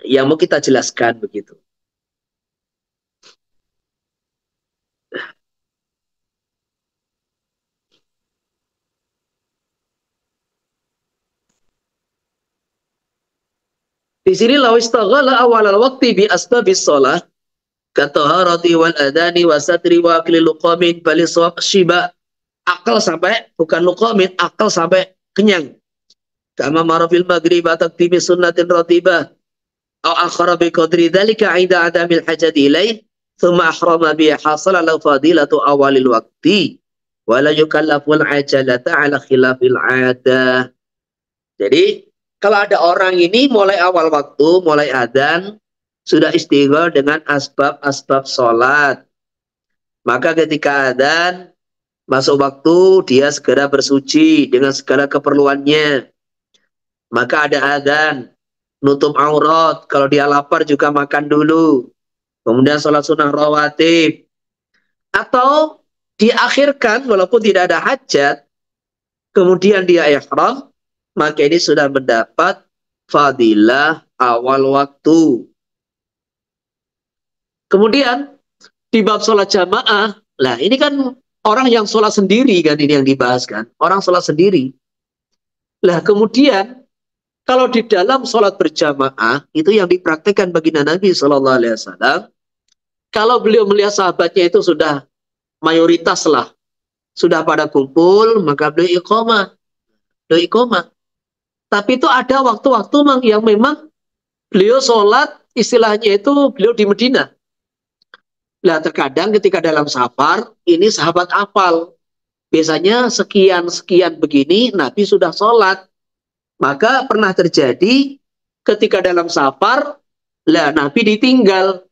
yang mau kita jelaskan begitu. Di sini law istaghala awal al-waqti bi asbabis shalah kataharati wal adani wa satri wa akli luqamin bali sawab shiba, akal sampai bukan luqamin, akal sampai kenyang. Kama marafil maghrib taqdimi sunnatin ratibah au akhara bi qadri dzalika 'inda adamil hajat ilaih thumma ahrama bi hasala lahu fadilatu awalil waqti wa la yukallafu al-ajalata 'ala khilafil 'adah. Jadi kalau ada orang ini mulai awal waktu, mulai adzan, sudah istighfar dengan asbab-asbab sholat. Maka ketika adzan, masuk waktu, dia segera bersuci dengan segala keperluannya. Maka ada adzan, nutup aurat. Kalau dia lapar juga makan dulu. Kemudian sholat sunnah rawatib. Atau diakhirkan walaupun tidak ada hajat, kemudian dia ihram, maka ini sudah mendapat fadilah awal waktu. Kemudian di bab sholat jamaah, lah ini kan orang yang sholat sendiri kan ini yang dibahas kan, orang sholat sendiri. Lah kemudian kalau di dalam sholat berjamaah itu yang dipraktekkan baginda Nabi Shallallahu Alaihi Wasallam, kalau beliau melihat sahabatnya itu sudah mayoritas lah, sudah pada kumpul, maka beliau iqomah, Tapi itu ada waktu-waktu yang memang beliau sholat, istilahnya itu beliau di Medina. Nah, terkadang ketika dalam safar, ini sahabat apal. Biasanya sekian-sekian begini, Nabi sudah sholat. Maka pernah terjadi ketika dalam safar, lah Nabi ditinggal.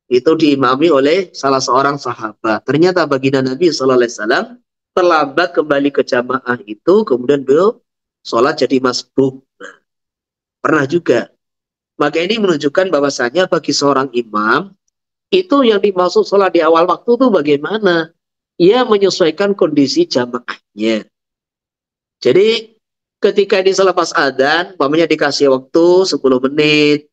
Itu diimami oleh salah seorang sahabat. Ternyata baginda Nabi SAW terlambat kembali ke jamaah itu, kemudian beliau sholat jadi masbuk. Nah, pernah juga. Maka ini menunjukkan bahwasanya bagi seorang imam, itu yang dimaksud sholat di awal waktu itu bagaimana? Ia menyesuaikan kondisi jamaahnya. Jadi ketika ini selepas adzan, umpamanya dikasih waktu 10 menit,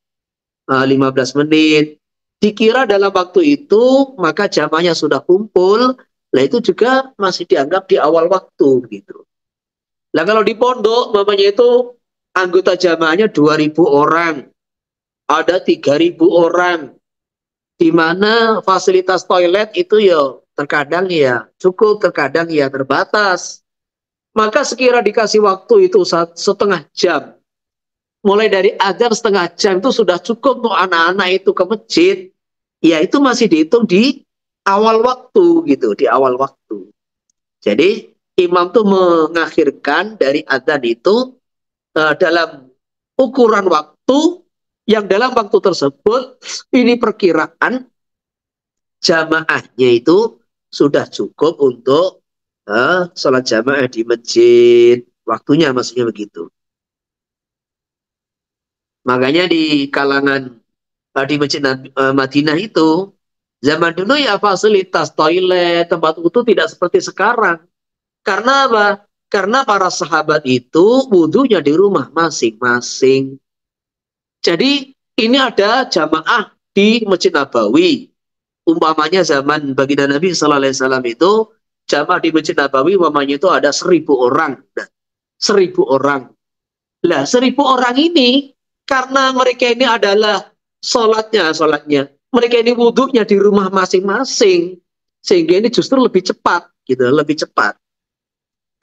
15 menit, dikira dalam waktu itu, maka jamaahnya sudah kumpul, nah itu juga masih dianggap di awal waktu gitu. Nah kalau di pondok, umpamanya itu anggota jamaahnya 2.000 orang, ada 3.000 orang, di mana fasilitas toilet itu ya terkadang ya cukup, terkadang ya terbatas. Maka sekira dikasih waktu itu setengah jam, mulai dari adzan setengah jam itu sudah cukup untuk anak-anak itu ke masjid, ya itu masih dihitung di awal waktu gitu, di awal waktu. Jadi imam tuh mengakhirkan dari adzan itu dalam ukuran waktu yang dalam waktu tersebut ini perkiraan jamaahnya itu sudah cukup untuk sholat jamaah di masjid. Waktunya maksudnya begitu. Makanya di kalangan di masjid Madinah itu, zaman dulu ya fasilitas toilet, tempat wudu tidak seperti sekarang. Karena apa? Karena para sahabat itu wudunya di rumah masing-masing. Jadi ini ada jamaah di Masjid Nabawi. Umpamanya zaman baginda Nabi Sallallahu Alaihi Wasallam itu jamaah di Masjid Nabawi umpamanya itu ada 1.000 orang. Nah, 1.000 orang. Lah 1.000 orang ini karena mereka ini adalah sholatnya. Mereka ini wudhunya di rumah masing-masing. Sehingga ini justru lebih cepat. Gitu, lebih cepat.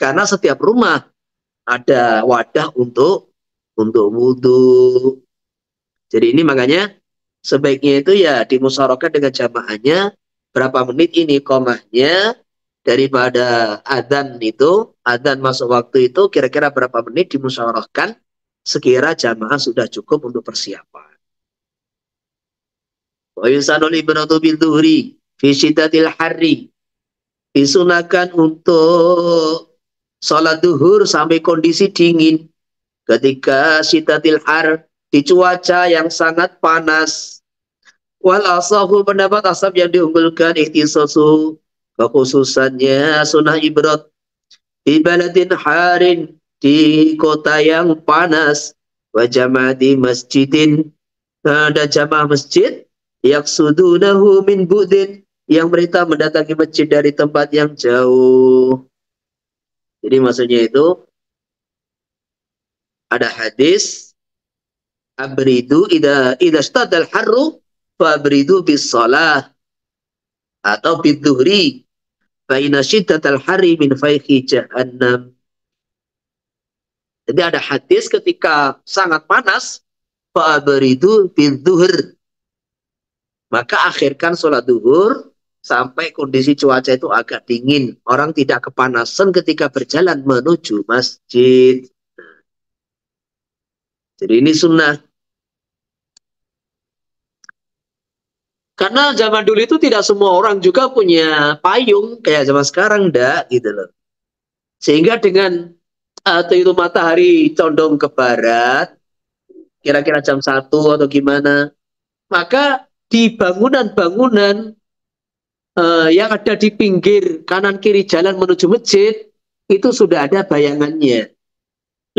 Karena setiap rumah ada wadah untuk wudhu. Jadi ini makanya sebaiknya itu ya dimusyawarahkan dengan jamaahnya berapa menit ini komahnya, daripada adzan itu, adzan masuk waktu itu kira-kira berapa menit dimusyawarahkan sekira jamaah sudah cukup untuk persiapan. Wa yusanul ibratu bidzuhri fi syiddatil harri. Disunahkan untuk sholat duhur sampai kondisi dingin. Ketika syiddatil har, di cuaca yang sangat panas. Wal asahu, pendapat asab yang diunggulkan ikhtisasu, kekhususannya sunnah ibrat di baladin harin, di kota yang panas, wa jama'ati masjidin, dan jamaah masjid yaksudunahu min bu'din, yang mereka mendatangi masjid dari tempat yang jauh. Jadi maksudnya itu ada hadis abridu idza stadal harru fa abridu bis shalah atau bidzuhri fa inna syiddatal harri min fayhi jahannam. Jadi ada hadis ketika sangat panas fa abridu bidzuhr, maka akhirkan sholat duhur sampai kondisi cuaca itu agak dingin. Orang tidak kepanasan ketika berjalan menuju masjid. Jadi ini sunnah. Karena zaman dulu itu tidak semua orang juga punya payung kayak zaman sekarang, enggak gitu loh. Sehingga dengan itu matahari condong ke barat, kira-kira jam 1 atau gimana, maka di bangunan-bangunan yang ada di pinggir kanan kiri jalan menuju masjid itu sudah ada bayangannya.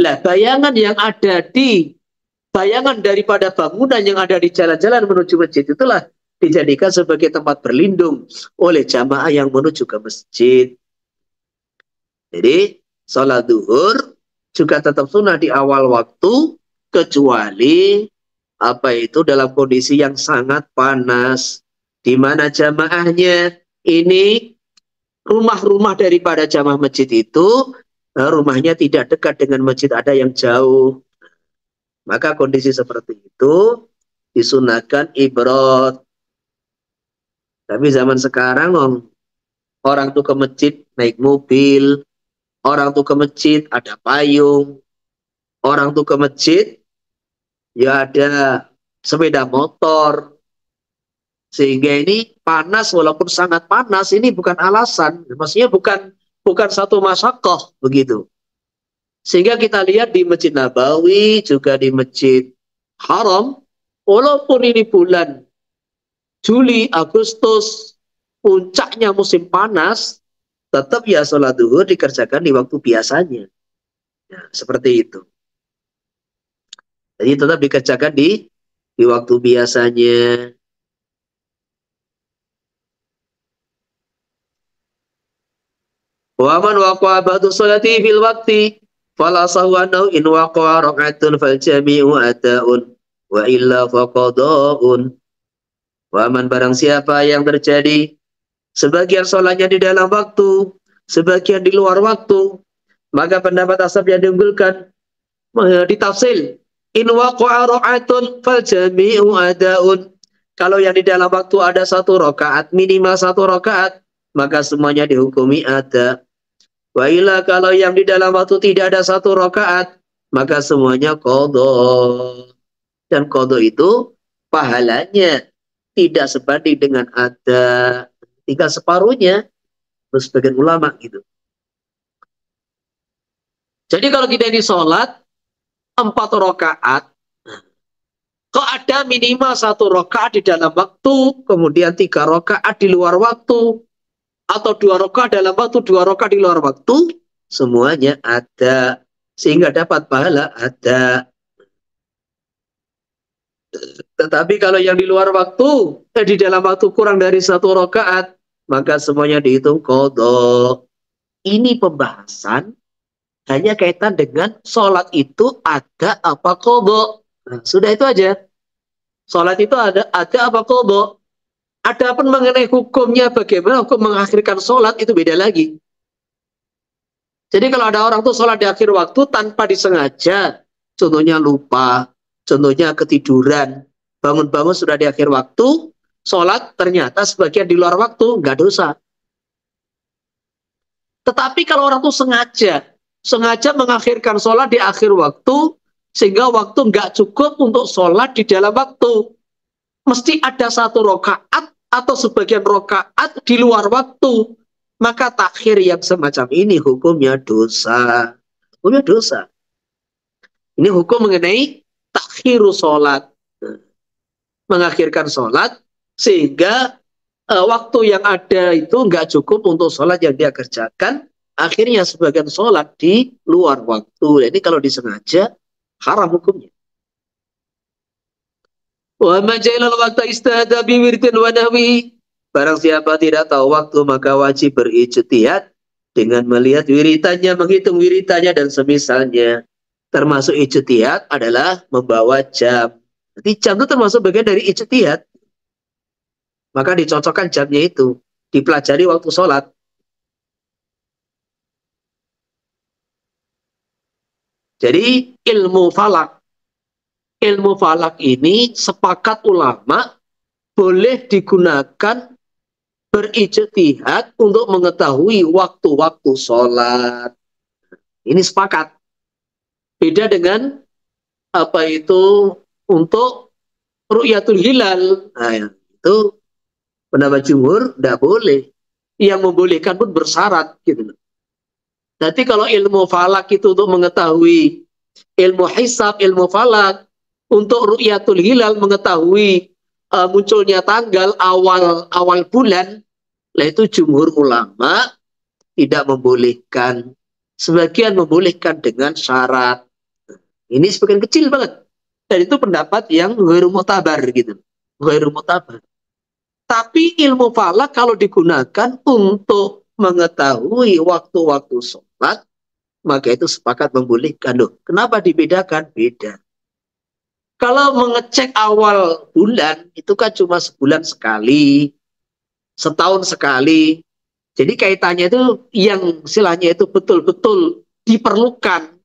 Lah bayangan yang ada di bayangan daripada bangunan yang ada di jalan-jalan menuju masjid itulah dijadikan sebagai tempat berlindung oleh jamaah yang menuju ke masjid. Jadi sholat duhur juga tetap sunnah di awal waktu, kecuali apa itu dalam kondisi yang sangat panas, di mana jamaahnya ini rumah-rumah daripada jamaah masjid itu rumahnya tidak dekat dengan masjid, ada yang jauh. Maka kondisi seperti itu disunahkan ibrad. Tapi zaman sekarang orang tuh ke masjid naik mobil, orang tuh ke masjid ada payung, orang tuh ke masjid ya ada sepeda motor. Sehingga ini panas, walaupun sangat panas, ini bukan alasan. Maksudnya bukan satu masyakoh begitu. Sehingga kita lihat di Masjid Nabawi, juga di Masjid Haram, walaupun ini bulan Juli, Agustus, puncaknya musim panas, tetap ya sholat duhur dikerjakan di waktu biasanya. Ya, seperti itu. Jadi tetap dikerjakan di waktu biasanya. Wa man waqa'a ba'du sholati fil waqti fala sahwanahu in waqa'a rak'atun fal jami'u ata'un wa illa faqada'un. Wa man, barang siapa yang terjadi sebagian sholatnya di dalam waktu, sebagian di luar waktu, maka pendapat asab yang diunggulkan ditafsil in waqa'a rak'atun fal jami'u ata'un. Kalau yang di dalam waktu ada 1 rakaat, minimal 1 rakaat, maka semuanya dihukumi ada. Wa illa, kalau yang di dalam waktu tidak ada 1 rakaat, maka semuanya qadha. Dan qadha itu pahalanya tidak sebanding dengan ada, tinggal separuhnya, terus sebagian ulama gitu. Jadi kalau kita ini sholat 4 rakaat, kok ada minimal 1 rakaat di dalam waktu, kemudian 3 rakaat di luar waktu, atau 2 rakaat dalam waktu, 2 rakaat di luar waktu, semuanya ada, sehingga dapat pahala ada. Tetapi kalau yang di luar waktu, di dalam waktu kurang dari 1 rakaat, maka semuanya dihitung qadha. Ini pembahasan hanya kaitan dengan sholat itu ada apa qadha. Nah, sudah itu aja. Sholat itu ada apa qadha. Adapun mengenai hukumnya bagaimana hukum mengakhirkan sholat itu beda lagi. Jadi kalau ada orang tuh sholat di akhir waktu tanpa disengaja, contohnya lupa, contohnya ketiduran, bangun-bangun sudah di akhir waktu, sholat ternyata sebagian di luar waktu, nggak dosa. Tetapi kalau orang tuh sengaja mengakhirkan sholat di akhir waktu, sehingga waktu nggak cukup untuk sholat di dalam waktu. Mesti ada satu rokaat atau sebagian rokaat di luar waktu. Maka takhir yang semacam ini hukumnya dosa. Hukumnya dosa. Ini hukum mengenai takhiru sholat. Mengakhirkan sholat sehingga waktu yang ada itu nggak cukup untuk sholat yang dia kerjakan. Akhirnya sebagian sholat di luar waktu. Ini kalau disengaja haram hukumnya. Wa majailal waktu istihada biwirdin wa nahwi. Barang siapa tidak tahu waktu maka wajib berijtihad dengan melihat wiritannya, menghitung wiritannya dan semisalnya. Termasuk ijtihad adalah membawa jam. Jadi jam itu termasuk bagian dari ijtihad. Maka dicocokkan jamnya itu, dipelajari waktu sholat. Jadi ilmu falak ini sepakat ulama boleh digunakan berijtihad untuk mengetahui waktu-waktu sholat. Ini sepakat. Beda dengan apa itu untuk ru'yatul hilal. Nah, itu pendapat jumhur tidak boleh. Yang membolehkan pun bersyarat gitu. Jadi kalau ilmu falak itu untuk mengetahui ilmu hisab, ilmu falak, untuk ru'yatul hilal mengetahui munculnya tanggal awal bulan, lah itu jumhur ulama tidak membolehkan. Sebagian membolehkan dengan syarat. Ini sebagian kecil banget. Dan itu pendapat yang ghairu mu'tabar gitu. Ghairu mu'tabar. Tapi ilmu falak kalau digunakan untuk mengetahui waktu-waktu sholat, maka itu sepakat membolehkan. Loh, kenapa dibedakan? Beda. Kalau mengecek awal bulan, itu kan cuma sebulan sekali, setahun sekali. Jadi kaitannya itu yang istilahnya itu betul-betul diperlukan.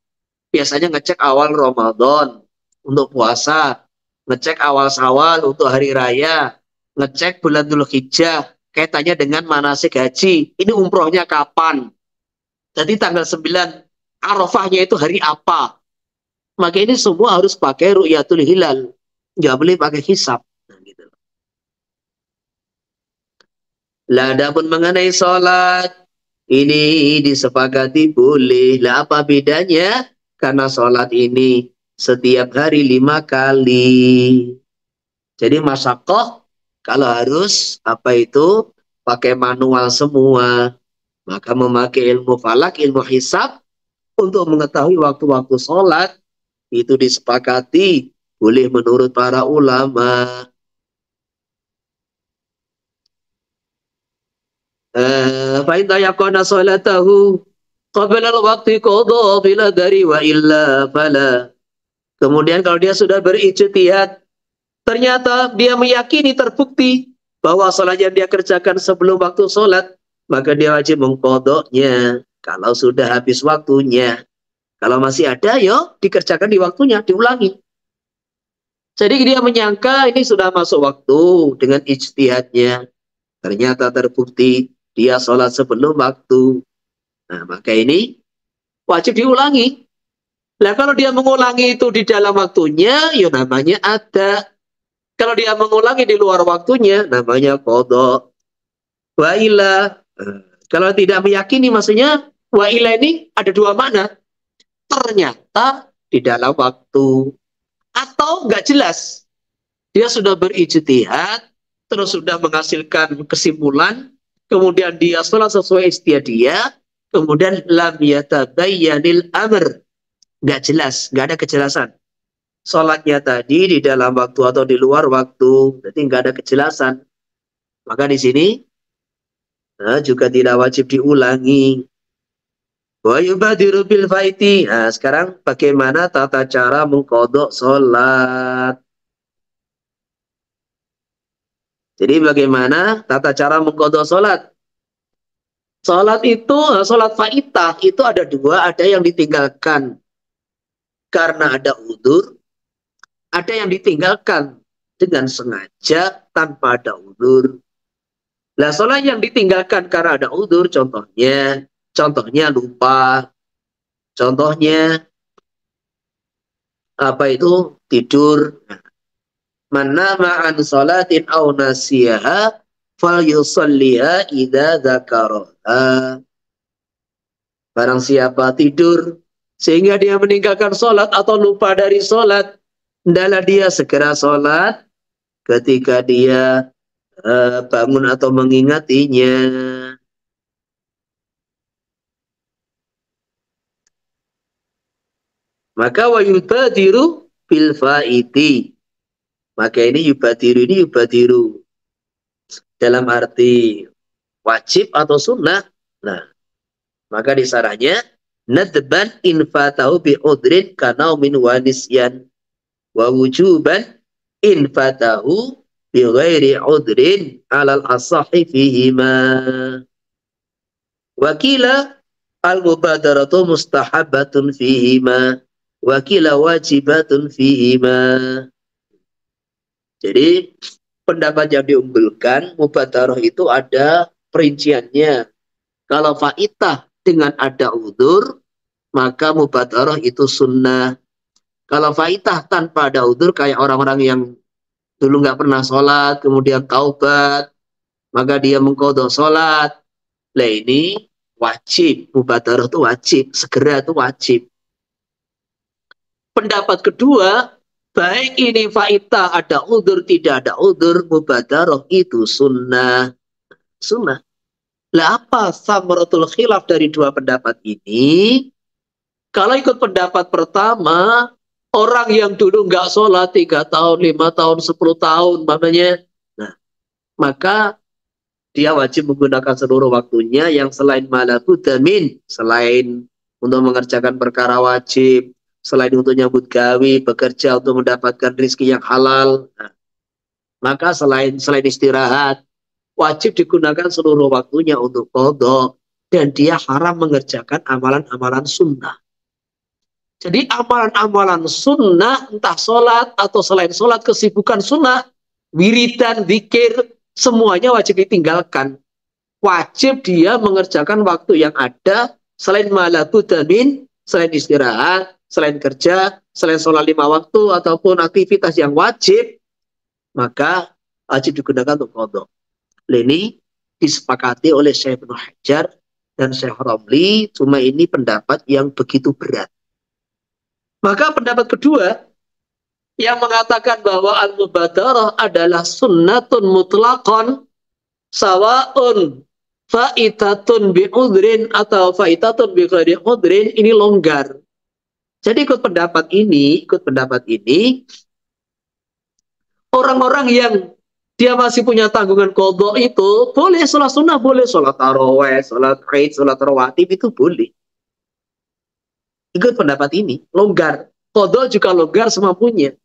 Biasanya ngecek awal Ramadan untuk puasa, ngecek awal Syawal untuk hari raya, ngecek bulan Dzulhijjah kaitannya dengan manasik haji. Ini umrohnya kapan? Jadi tanggal 9 Arafahnya itu hari apa? Maka ini semua harus pakai ru'yatul hilal. Nggak boleh pakai hisab. Nah, gitu. Lah adapun mengenai sholat, ini disepakati boleh. Lah apa bedanya? Karena sholat ini setiap hari 5 kali. Jadi masyakoh kalau harus apa itu pakai manual semua. Maka memakai ilmu falak, ilmu hisab untuk mengetahui waktu-waktu sholat itu disepakati boleh menurut para ulama. Fa in tayaqana salatahu qabla al-waqti qadha bila dari wa illa fala. Kemudian kalau dia sudah berijtihad, ternyata dia meyakini terbukti bahwa salat yang dia kerjakan sebelum waktu salat, maka dia wajib mengqadhanya kalau sudah habis waktunya. Kalau masih ada, yo dikerjakan di waktunya, diulangi. Jadi dia menyangka ini sudah masuk waktu dengan ijtihadnya. Ternyata terbukti dia sholat sebelum waktu. Nah, maka ini wajib diulangi. Nah, kalau dia mengulangi itu di dalam waktunya, ya namanya ada. Kalau dia mengulangi di luar waktunya, namanya qadha. Wa ila. Kalau tidak meyakini, maksudnya wa ila ini ada dua makna. Ternyata di dalam waktu. Atau nggak jelas. Dia sudah berijtihad, terus sudah menghasilkan kesimpulan, kemudian dia sholat sesuai ijtihad dia, kemudian lam yatabayyanil amr. Nggak jelas, nggak ada kejelasan. Sholatnya tadi di dalam waktu atau di luar waktu, jadi nggak ada kejelasan. Maka di sini juga tidak wajib diulangi. Wa yubadiru bil faiti. Nah, sekarang bagaimana tata cara mengkodok sholat? Jadi bagaimana tata cara mengkodok sholat? Sholat itu, sholat faitah itu ada dua, ada yang ditinggalkan karena ada udzur, ada yang ditinggalkan dengan sengaja tanpa ada udzur. Nah, sholat yang ditinggalkan karena ada udzur, contohnya Contohnya lupa, contohnya apa itu tidur. Man nama an salatin aw nasiyaha falyusalliha idza dzakaraha. Barang siapa tidur sehingga dia meninggalkan sholat atau lupa dari sholat, hendaklah dia segera sholat ketika dia bangun atau mengingatinya. Maka wa yubadiru bil faiti. Maka ini yubadiru dalam arti wajib atau sunnah. Nah, maka disarahnya nadban in fatahu bi udrin kanaumin wa nisyan wa wujuban in fatahu bi ghairi udrin alal asahi fihima. Wakila al-mubadaratu mustahabbatun fihima wakila wajibatun fihima. Jadi pendapat yang diunggulkan mubadarah itu ada perinciannya. Kalau faitah dengan ada udzur, maka mubadarah itu sunnah. Kalau faitah tanpa ada udzur, kayak orang-orang yang dulu nggak pernah sholat, kemudian taubat, maka dia mengqadha sholat. Lah ini wajib, mubadarah itu wajib, segera itu wajib. Pendapat kedua, baik ini faitah ada udzur, tidak ada udzur, mubadarah itu sunnah. Sunnah. Lah apa samaratul khilaf dari dua pendapat ini? Kalau ikut pendapat pertama, orang yang dulu nggak sholat 3 tahun, 5 tahun, 10 tahun, makanya, nah, maka dia wajib menggunakan seluruh waktunya yang selain malabudamin, selain untuk mengerjakan perkara wajib, selain untuk nyambut gawi, bekerja untuk mendapatkan rezeki yang halal. Nah, maka selain istirahat, wajib digunakan seluruh waktunya untuk qadha, dan dia haram mengerjakan amalan-amalan sunnah. Jadi amalan-amalan sunnah, entah sholat atau selain sholat, kesibukan sunnah, wiridan, zikir, semuanya wajib ditinggalkan. Wajib dia mengerjakan waktu yang ada, selain malabudamin, selain istirahat, selain kerja, selain sholat 5 waktu, ataupun aktivitas yang wajib, maka wajib digunakan untuk qadha. Ini disepakati oleh Syekh Ibnu Hajar dan Syekh Romli, cuma ini pendapat yang begitu berat. Maka pendapat kedua yang mengatakan bahwa al-mubadarah adalah sunnatun mutlaqan sawa'un faitatun bi udrin atau faitatun bi ghairi udrin, ini longgar. Jadi ikut pendapat ini, orang-orang yang dia masih punya tanggungan qadha itu boleh sholat sunnah, boleh sholat tarawih, sholat id, sholat rawatib itu boleh. Ikut pendapat ini, longgar. Qadha juga longgar semampunya.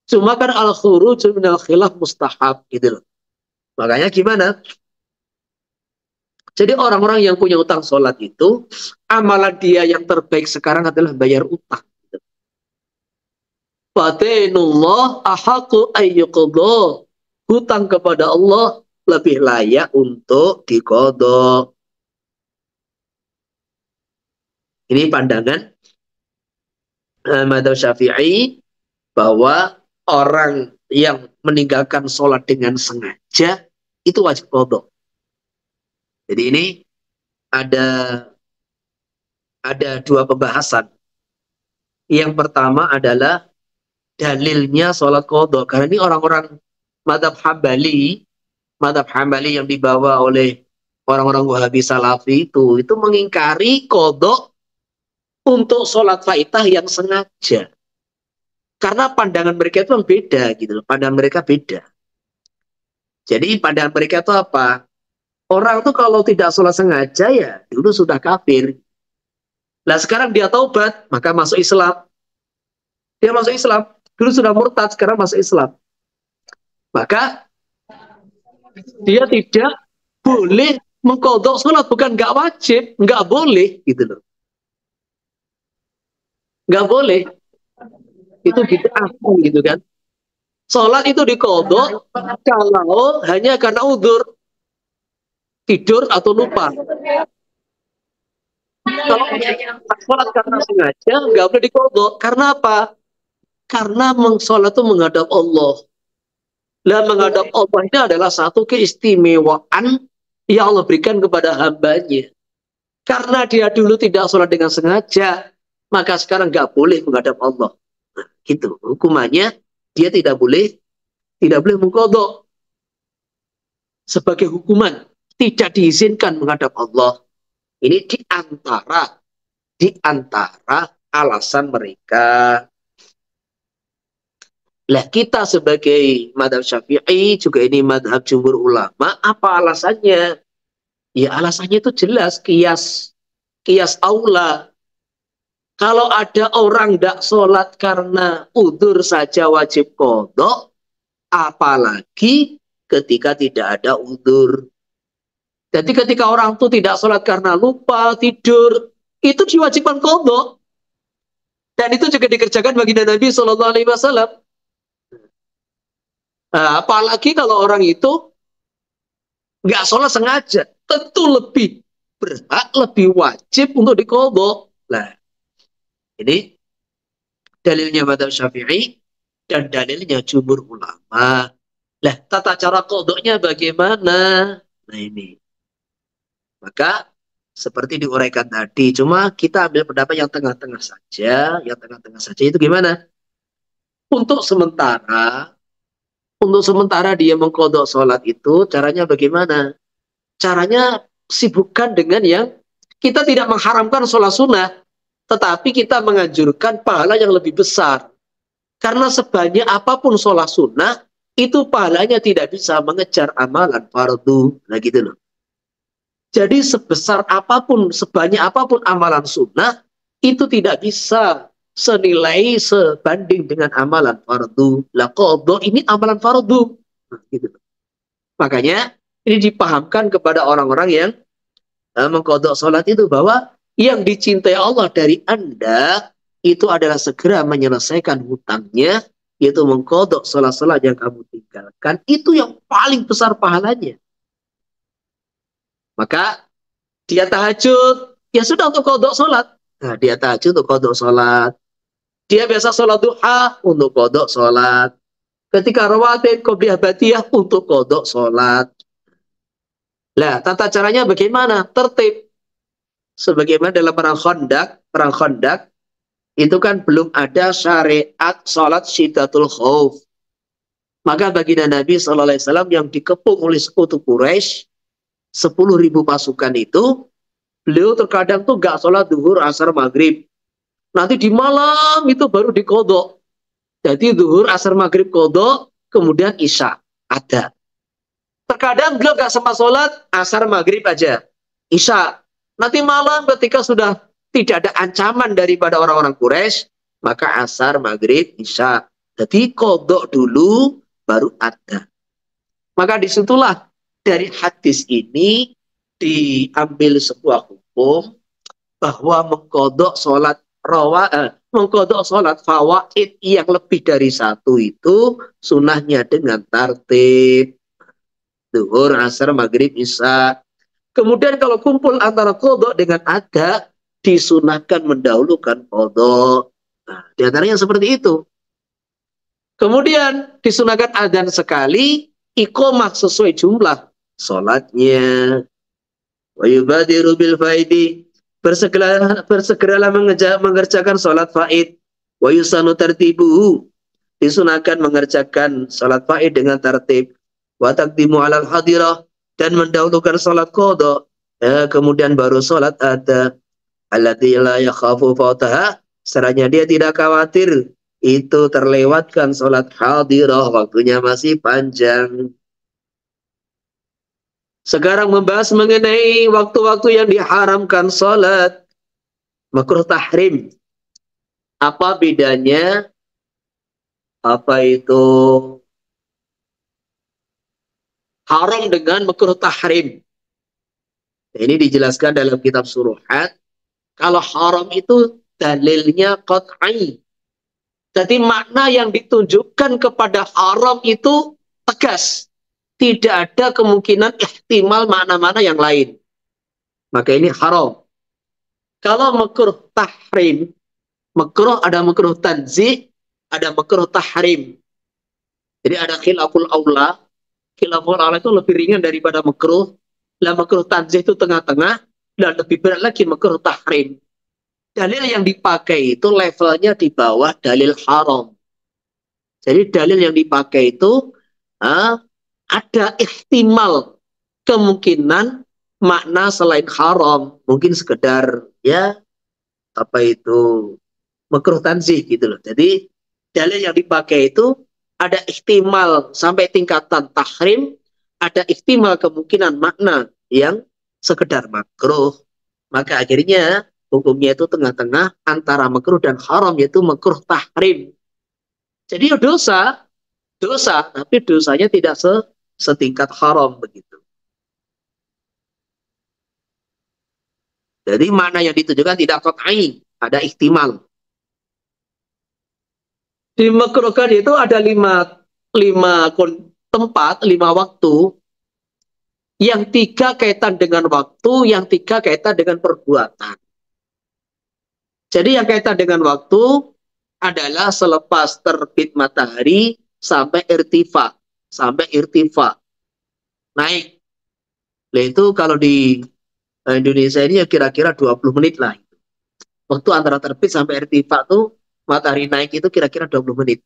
Cuma kan al-khuruj minal khilaf mustahab gitu loh. Makanya gimana? Jadi orang-orang yang punya utang sholat itu, amalan dia yang terbaik sekarang adalah bayar utang. Fadainullah ahaqu ayyuqadha. Hutang kepada Allah lebih layak untuk diqadha. Ini pandangan Madzhab Syafi'i, bahwa orang yang meninggalkan sholat dengan sengaja itu wajib qadha. Jadi ini ada dua pembahasan. Yang pertama adalah dalilnya sholat qadha. Karena ini orang-orang Madzhab Hambali yang dibawa oleh orang-orang Wahabi Salafi itu mengingkari qadha untuk sholat faitah yang sengaja. Karena pandangan mereka itu yang beda gitu loh. Pandangan mereka beda. Jadi pandangan mereka itu apa? Orang tuh kalau tidak sholat sengaja ya dulu sudah kafir. Nah sekarang dia taubat, maka masuk Islam. Dia masuk Islam. Dulu sudah murtad, sekarang masuk Islam. Maka dia tidak boleh mengqadha sholat. Bukan nggak wajib, nggak boleh gitu loh. Nggak boleh. Itu bid'ah gitu kan. Sholat itu diqadha kalau hanya karena udzur, tidur atau lupa. Kalau sholat karena sengaja, nggak boleh dikodok. Karena apa? Karena sholat itu menghadap Allah. Dan menghadap Allah ini adalah satu keistimewaan yang Allah berikan kepada hambanya. Karena dia dulu tidak sholat dengan sengaja, maka sekarang nggak boleh menghadap Allah. Nah, gitu. Hukumannya dia tidak boleh mengkodok. Sebagai hukuman tidak diizinkan menghadap Allah. Ini di antara alasan mereka. Lah kita sebagai madhab Syafi'i juga ini madhab jumhur ulama, apa alasannya? Ya alasannya itu jelas, kias aula. Kalau ada orang tidak sholat karena udzur saja wajib qadha, apalagi ketika tidak ada udzur. Jadi ketika orang itu tidak sholat karena lupa, tidur, itu diwajibkan qadha. Dan itu juga dikerjakan baginda Nabi SAW. Nah, apalagi kalau orang itu nggak sholat sengaja, tentu lebih berhak, lebih wajib untuk diqadha. Nah, ini dalilnya madhab Syafi'i dan dalilnya jumhur ulama. Lah, tata cara qadhanya bagaimana? Nah ini. Maka seperti diuraikan tadi, cuma kita ambil pendapat yang tengah-tengah saja. Yang tengah-tengah saja itu gimana? Untuk sementara dia mengqadha sholat itu, caranya bagaimana? Caranya sibukkan dengan yang kita tidak mengharamkan sholat sunnah, tetapi kita menganjurkan pahala yang lebih besar. Karena sebanyak apapun sholat sunnah, itu pahalanya tidak bisa mengejar amalan fardu. Nah gitu loh. Jadi sebesar apapun, sebanyak apapun amalan sunnah, itu tidak bisa senilai sebanding dengan amalan fardu. Lah qadha ini amalan fardu. Nah, gitu. Makanya ini dipahamkan kepada orang-orang yang mengqadha sholat itu bahwa yang dicintai Allah dari Anda itu adalah segera menyelesaikan hutangnya, yaitu mengqadha sholat-sholat yang kamu tinggalkan. Itu yang paling besar pahalanya. Maka dia tahajud, ya sudah untuk qadha sholat. Nah, dia tahajud untuk qadha sholat. Dia biasa sholat duha untuk qadha sholat. Ketika rawatib, qobliyah batiyah untuk qadha sholat. Lah, tata caranya bagaimana? Tertib. Sebagaimana dalam perang Khandaq itu kan belum ada syariat sholat syiddatul khauf. Maka baginda Nabi SAW yang dikepung oleh sekutu Quraisy, 10.000 pasukan itu, beliau terkadang tuh gak sholat duhur, asar, maghrib. Nanti di malam itu baru diqadha. Jadi duhur, asar, maghrib qadha, kemudian isya ada. Terkadang beliau gak sempat sholat, asar, maghrib aja. Isya. Nanti malam ketika sudah tidak ada ancaman daripada orang-orang Quraisy, maka asar, maghrib, isya. Jadi qadha dulu, baru ada. Maka disitulah dari hadis ini diambil sebuah hukum bahwa mengqadha sholat mengqadha sholat fawaid yang lebih dari satu itu sunnahnya dengan tartib. Zuhur, asar, maghrib, isya. Kemudian kalau kumpul antara qadha dengan ada, disunahkan mendahulukan qadha. Nah, di antaranya seperti itu. Kemudian disunahkan adzan sekali, iqamah sesuai jumlah salatnya. Wa yubadiru bil faidi, bersegeralah mengerjakan salat faid. Wa yusanu tartibuhu, disunahkan mengerjakan salat faid dengan tertib. Wa taqdimu 'alal hadirah, dan mendahulukan salat qadha, kemudian baru salat ada. Allati la yakhafu fautaha, seranya dia tidak khawatir itu terlewatkan salat hadirah, waktunya masih panjang. Sekarang membahas mengenai waktu-waktu yang diharamkan salat makruh tahrim. Apa bedanya? Apa itu haram dengan makruh tahrim? Ini dijelaskan dalam kitab Suruhat. Kalau haram itu dalilnya qat'i. Jadi makna yang ditunjukkan kepada haram itu tegas. Tidak ada kemungkinan ihtimal makna-makna yang lain. Maka ini haram. Kalau makruh tahrim, makruh ada makruh tanzih, ada makruh tahrim. Jadi ada khilaful aula. Khilaful aula itu lebih ringan daripada makruh. Lah makruh tanzih itu tengah-tengah, dan lebih berat lagi makruh tahrim. Dalil yang dipakai itu levelnya di bawah dalil haram. Jadi dalil yang dipakai itu ada ihtimal kemungkinan makna selain haram, mungkin sekedar ya apa itu makruh tanzih gitu loh. Jadi dalil yang dipakai itu ada ihtimal sampai tingkatan tahrim, ada ihtimal kemungkinan makna yang sekedar makruh. Maka akhirnya hukumnya itu tengah-tengah antara makruh dan haram, yaitu makruh tahrim. Jadi ya dosa, dosa, tapi dosanya tidak setingkat haram begitu. Jadi mana yang ditujukan tidak qat'i, ada ihtimal. Di makruhkan itu ada lima tempat, lima waktu, yang tiga kaitan dengan waktu, yang tiga kaitan dengan perbuatan. Jadi yang kaitan dengan waktu adalah selepas terbit matahari sampai irtifa, naik. Nah itu kalau di Indonesia ini ya kira-kira 20 menit lah. Waktu antara terbit sampai irtifa tuh matahari naik itu kira-kira 20 menit.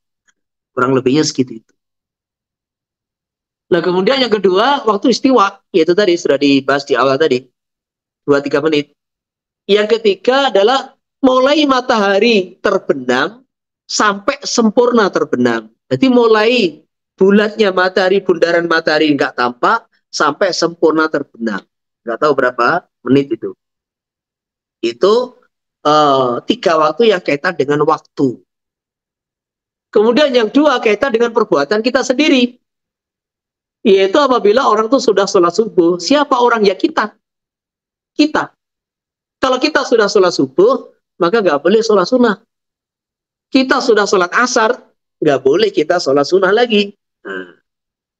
Kurang lebihnya segitu itu. Nah kemudian yang kedua waktu istiwa, yaitu tadi sudah dibahas di awal tadi, 2-3 menit. Yang ketiga adalah mulai matahari terbenam sampai sempurna terbenam. Jadi mulai bulatnya matahari, bundaran matahari nggak tampak sampai sempurna terbenam. Nggak tahu berapa menit itu. Itu tiga waktu yang kaitan dengan waktu. Kemudian yang dua kaitan dengan perbuatan kita sendiri. Yaitu apabila orang itu sudah sholat subuh. Siapa orang? Ya kita. Kita. Kalau kita sudah sholat subuh, maka nggak boleh sholat sunnah. Kita sudah sholat asar, nggak boleh kita sholat sunnah lagi. Nah,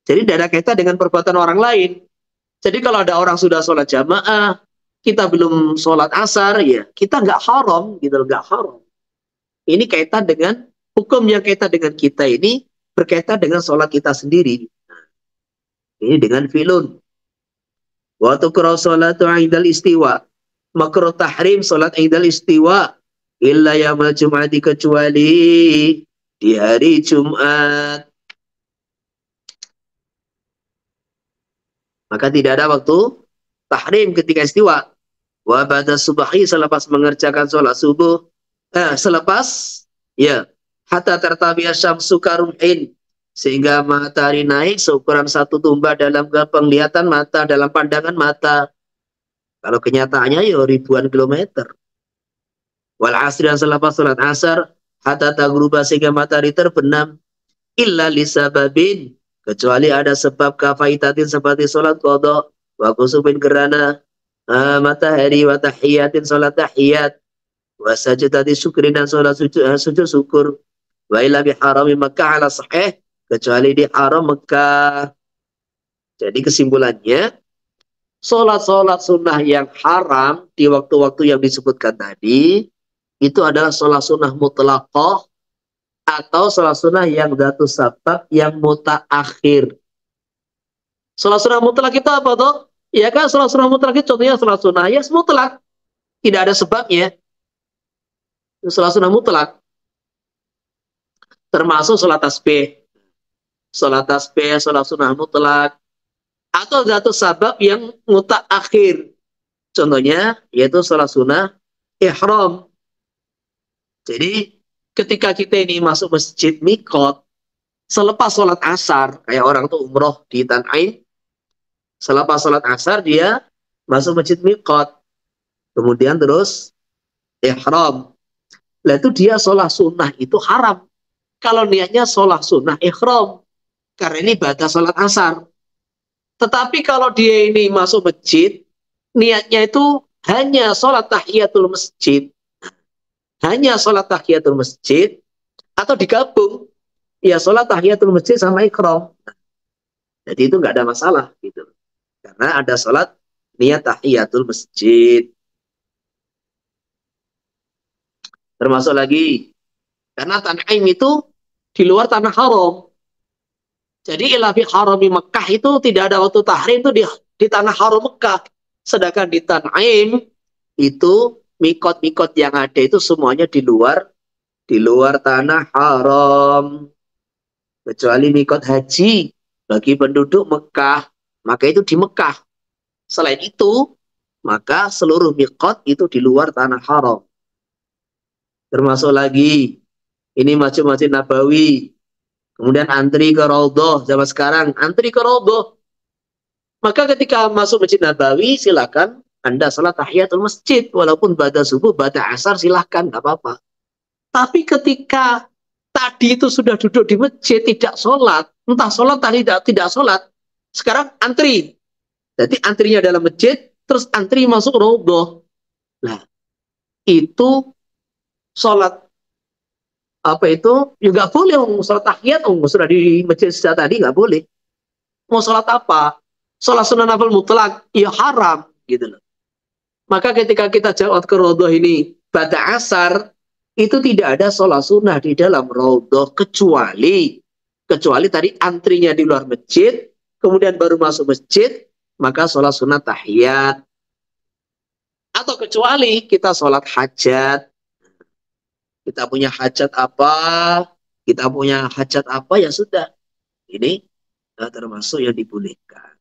jadi tidak ada kaitan dengan perbuatan orang lain. Jadi kalau ada orang sudah sholat jamaah, kita belum sholat asar, ya kita nggak haram, gitu, nggak haram. Ini kaitan dengan hukum yang kaitan dengan kita ini berkaitan dengan sholat kita sendiri. Ini dengan filun. Wa tukrahu sholatu 'indal istiwa. Makruh tahrim salat 'indal istiwa illa yaumul jum'ati, kecuali di hari Jumat. Maka tidak ada waktu tahrim ketika istiwa. Wa ba'da subahi, selepas mengerjakan sholat subuh, selepas ya hatta tertabiya syamsu karumhin, sehingga matahari naik seukuran satu tumbak dalam penglihatan mata, dalam pandangan mata. Kalau kenyataannya ya ribuan kilometer. Wal asri, dan selepas sholat asar, hatta tagruba, sehingga matahari terbenam, illa lisababin, kecuali ada sebab kafaitatin seperti sholat qadha, wa kusubin, gerhana matahari, wa tahiyatin, sholat tahiyat, wa sajudati syukrin, dan sholat sujud syukur, wa illa biharami Makkah ala sahih, kecuali di haram Mekah. Jadi kesimpulannya, sholat-sholat sunnah yang haram di waktu-waktu yang disebutkan tadi, itu adalah sholat sunnah mutlaqah atau sholat sunnah yang dhatu sabab, yang mutaakhir. Sholat sunnah mutlak itu apa tuh? Ya kan sholat sunnah mutlak itu contohnya sholat sunnah ya mutlak, tidak ada sebabnya. Sholat sunnah mutlak termasuk sholat tasbih, sholat sunnah mutlak, atau dhatu sabab yang mutaakhir. Contohnya yaitu sholat sunnah ihram. Jadi ketika kita ini masuk masjid mikot, selepas sholat asar, kayak orang tuh umroh di Tan'ain, selepas sholat asar dia masuk masjid mikot, kemudian terus ihram. Lah itu dia sholat sunnah itu haram. Kalau niatnya sholat sunnah ihram, karena ini batas sholat asar. Tetapi kalau dia ini masuk masjid, niatnya itu hanya sholat tahiyatul masjid, hanya sholat tahiyatul masjid, atau digabung, ya sholat tahiyatul masjid sama ihram. Jadi itu nggak ada masalah gitu. Karena ada sholat niat tahiyatul masjid. Termasuk lagi, karena Tan'im itu di luar tanah haram. Jadi ilafi harami Mekah itu tidak ada waktu tahrim itu di tanah haram Mekah. Sedangkan di Tan'im itu mikot-mikot yang ada itu semuanya di luar tanah haram. Kecuali mikot haji bagi penduduk Mekah, maka itu di Mekah. Selain itu, maka seluruh mikot itu di luar tanah haram. Termasuk lagi, ini Masjid Nabawi. Kemudian antri ke Raudhah. Zaman sekarang, antri ke Raudhah. Maka ketika masuk Masjid Nabawi, silakan Anda salat tahiyatul masjid. Walaupun pada subuh, pada asar, silakan, nggak apa-apa. Tapi ketika tadi itu sudah duduk di masjid, tidak sholat, entah sholat, tadi tidak sholat, sekarang antri. Jadi antrinya dalam masjid, terus antri masuk Raudhah. Nah, itu sholat apa itu? Ya nggak boleh, sholat tahiyat, sudah di masjid sejak tadi nggak boleh. Mau sholat apa? Sholat sunnah nafil mutlak, ya haram gitu loh. Maka ketika kita jawab ke Raudhah ini pada asar, itu tidak ada sholat sunnah di dalam Raudhah kecuali tadi antrinya di luar masjid, kemudian baru masuk masjid, maka sholat sunnah tahiyat. Atau kecuali kita sholat hajat, kita punya hajat apa, ya sudah. Ini termasuk yang dibolehkan.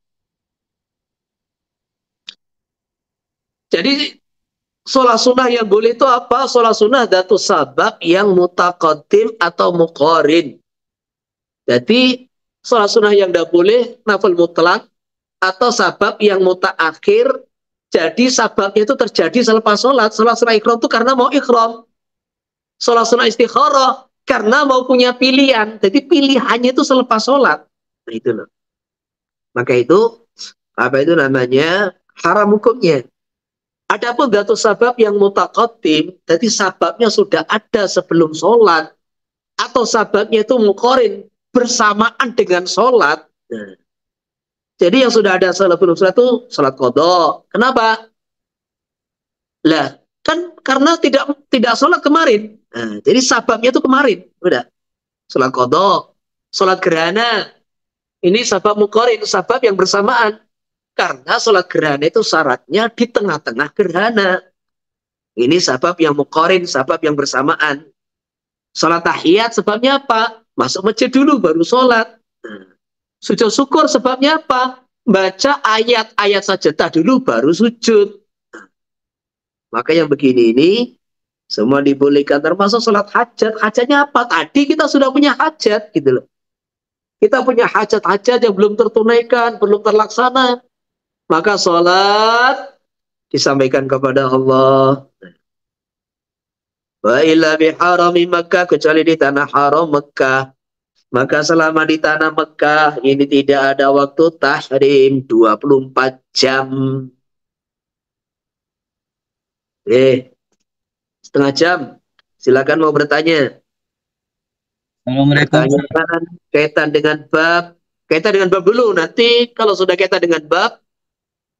Jadi sholat sunnah yang boleh itu apa? Sholat sunnah datu sabab yang mutaqaddim atau muqarin. Jadi sholat sunnah yang tidak boleh nafil mutlak atau sabab yang mutaakhir. Jadi sababnya itu terjadi selepas sholat. Sholat sunnah ikhram itu karena mau ikhram. Sholat sunnah istikharah karena mau punya pilihan. Jadi pilihannya itu selepas sholat. Nah itu loh. Maka itu apa itu namanya haram hukumnya. Adapun datu sabab yang mutaqaddim, jadi sababnya sudah ada sebelum sholat, atau sababnya itu muqarin bersamaan dengan sholat. Nah, jadi yang sudah ada sebelum sholat itu sholat qadha. Kenapa? Lah, kan karena tidak sholat kemarin. Nah, jadi sababnya itu kemarin, udah. Sholat qadha, sholat gerhana. Ini sabab muqarin, sabab yang bersamaan. Karena sholat gerhana itu syaratnya di tengah-tengah gerhana. Ini sabab yang muqarin, sabab yang bersamaan. Sholat tahiyat sebabnya apa? Masuk masjid dulu baru sholat. Sujud syukur sebabnya apa? Baca ayat-ayat sajadah dulu baru sujud. Maka yang begini ini semua dibolehkan, termasuk sholat hajat. Hajatnya apa? Tadi kita sudah punya hajat gitu loh. Kita punya hajat-hajat yang belum tertunaikan, belum terlaksana. Maka sholat disampaikan kepada Allah. Wa illa biharami Makkah, kecuali di tanah haram Mekah. Maka selama di tanah Mekah ini tidak ada waktu tahrim 24 jam. Setengah jam. Silakan mau bertanya. Assalamualaikum. Pertanyaan kaitan dengan bab. Kaitan dengan bab dulu. Nanti kalau sudah kaitan dengan bab,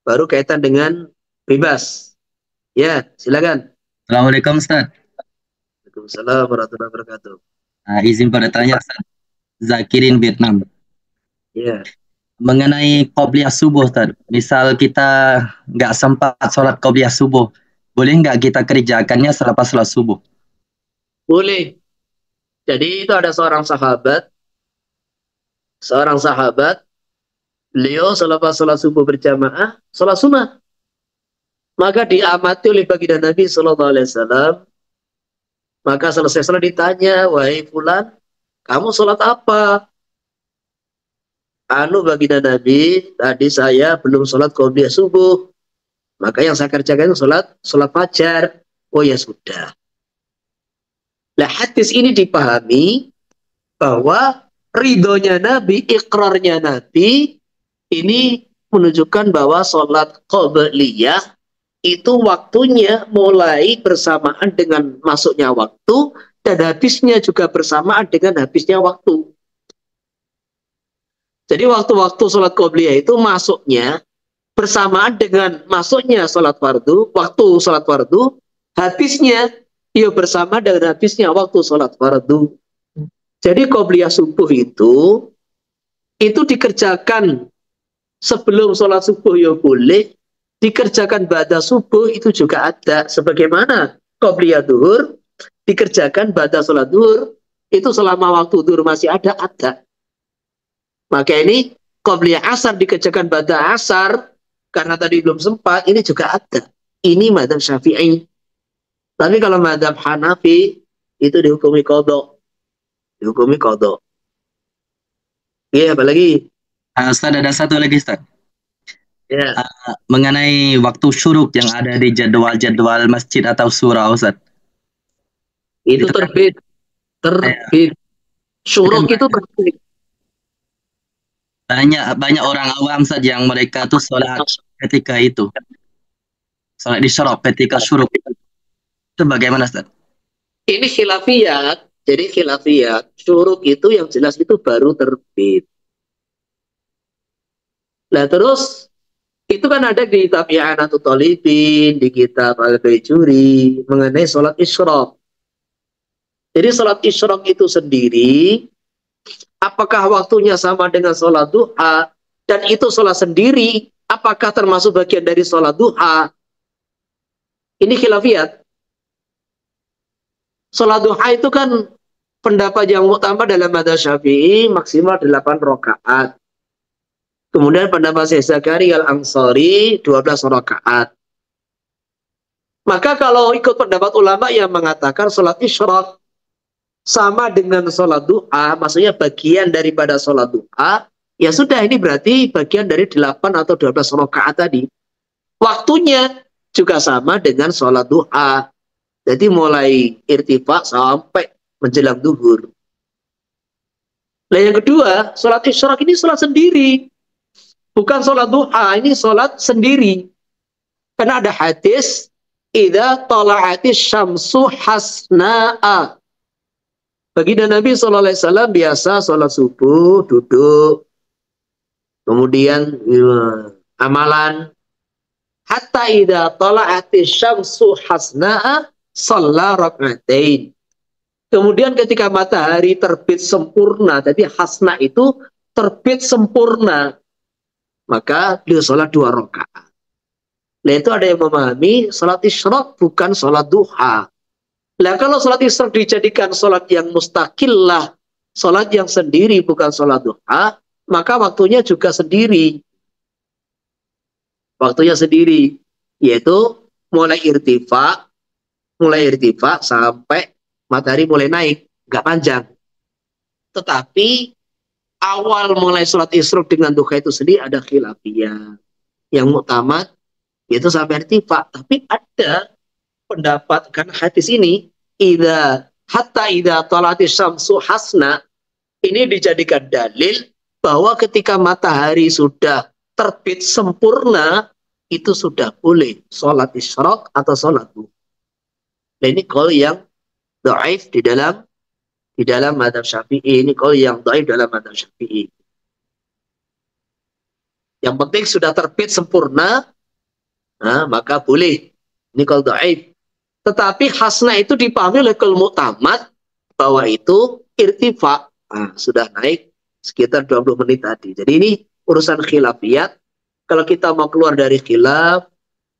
baru kaitan dengan bebas. Ya, silakan. Assalamualaikum Ustaz. Waalaikumsalam warahmatullahi wabarakatuh. Izin pada tanya Ustaz. Zakirin Vietnam. Ya. Mengenai qobliyah subuh Ustaz. Misal kita nggak sempat sholat qobliyah subuh, boleh nggak kita kerjakannya selepas sholat subuh? Boleh. Jadi itu ada seorang sahabat, beliau selepas sholat subuh berjamaah, sholat sunnah. Maka diamati oleh baginda Nabi SAW. Maka selesai sholat ditanya, wahai fulan, kamu sholat apa? Baginda Nabi, tadi saya belum sholat qobliyah subuh. Maka yang saya kerjakan itu sholat fajar. Oh ya sudah. Nah, hadis ini dipahami bahwa ridhonya Nabi, ikrarnya Nabi, ini menunjukkan bahwa sholat qobliyah itu waktunya mulai bersamaan dengan masuknya waktu dan habisnya juga bersamaan dengan habisnya waktu. Jadi waktu-waktu sholat qobliyah itu masuknya bersamaan dengan masuknya sholat fardu, waktu sholat fardu, habisnya Ya bersama dengan habisnya waktu sholat fardu. Jadi qobliyah subuh itu dikerjakan sebelum sholat subuh ya boleh, dikerjakan ba'da subuh itu juga ada. Sebagaimana qobliyah duhur dikerjakan ba'da sholat duhur, itu selama waktu duhur masih ada. Maka ini qobliyah asar dikerjakan ba'da asar, karena tadi belum sempat, ini juga ada. Ini madzhab Syafi'i. Tapi kalau madzhab Hanafi, itu dihukumi qadha. Dihukumi qadha. Iya, apalagi? Ustaz, ada satu lagi Ustaz. Ya. Mengenai waktu syuruk yang ada di jadwal-jadwal masjid atau surau Ustaz. Itu Itu kan- terbit. Syuruk itu terbit. Banyak orang awam Ustaz yang mereka tuh sholat ketika itu. Sholat di syuruk ketika syuruk. Itu bagaimana Ustaz? Ini khilafiyat. Jadi khilafiyat. Syuruk itu yang jelas itu baru terbit. Nah terus itu kan ada di kitab I'anatul Talibin, di kitab Al-Baijuri mengenai sholat isyraq. Jadi sholat isyraq itu sendiri, apakah waktunya sama dengan sholat duha, dan itu sholat sendiri, apakah termasuk bagian dari sholat duha? Ini khilafiyat. Sholat duha itu kan pendapat yang utama dalam madzhab Syafi'i maksimal 8 rakaat. Kemudian pendapat Syekh Zakaria Al-Ansari 12 rakaat. Maka kalau ikut pendapat ulama yang mengatakan sholat isyraq sama dengan sholat duha, maksudnya bagian daripada sholat duha, ya sudah ini berarti bagian dari 8 atau 12 rakaat tadi. Waktunya juga sama dengan sholat duha. Jadi mulai irtifa sampai menjelang duhur. Nah yang kedua, sholat isyraq ini sholat sendiri. Bukan sholat duha, ini sholat sendiri. Karena ada hadis, idza tala'atis syamsu hasna'a. Baginda Nabi SAW biasa sholat subuh, duduk. Kemudian amalan. Hatta idza tala'atis syamsu hasna'a, shalla rak'atain. Kemudian ketika matahari terbit sempurna, jadi hasna itu terbit sempurna, maka beliau sholat 2 rakaat. Nah itu ada yang memahami sholat isyraq bukan sholat duha. Nah kalau sholat isyraq dijadikan sholat yang mustaqillah, sholat yang sendiri bukan sholat duha, maka waktunya juga sendiri. Waktunya sendiri, yaitu mulai irtifa sampai matahari mulai naik, nggak panjang. Tetapi awal mulai sholat isyraq dengan duha itu sendiri ada khilafiyah. Yang muktamad yaitu sampai irtifa. Tapi ada pendapat kan hadis ini, hatta idza talatis syamsu hasna, ini dijadikan dalil bahwa ketika matahari sudah terbit sempurna, itu sudah boleh sholat isyraq atau sholat duha. Nah ini qaul yang dhaif di dalam madzhab Syafi'i. Ini qaul yang dhaif dalam madzhab Syafi'i. Yang penting sudah terbit sempurna, nah, maka boleh. Ini qaul dhaif. Tetapi hasna itu dipahami oleh qaul mu'tamad bahwa itu irtifa. Nah, sudah naik sekitar 20 menit tadi. Jadi ini urusan khilafiyat. Kalau kita mau keluar dari khilaf,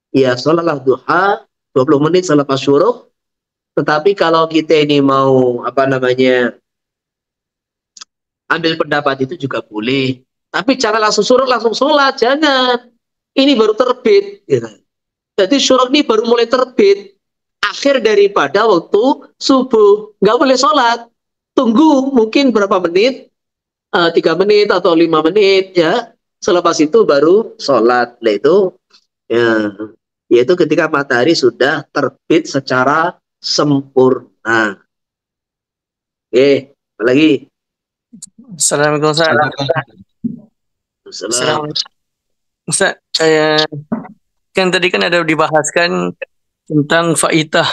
ya sholatlah duha 20 menit selepas syuruk. Tetapi kalau kita ini mau ambil pendapat itu juga boleh. Tapi jangan langsung syuruk langsung sholat, jangan. Ini baru terbit. Gitu. Jadi syuruk ini baru mulai terbit. Akhir daripada waktu subuh. Nggak boleh sholat. Tunggu mungkin berapa menit, 3 menit atau 5 menit ya. Selepas itu baru sholat. Nah itu ya, yaitu ketika matahari sudah terbit secara sempurna. Oke, apa lagi? Assalamualaikum Ustaz. Assalamualaikum. Ustaz, kan tadi kan ada dibahaskan tentang faidah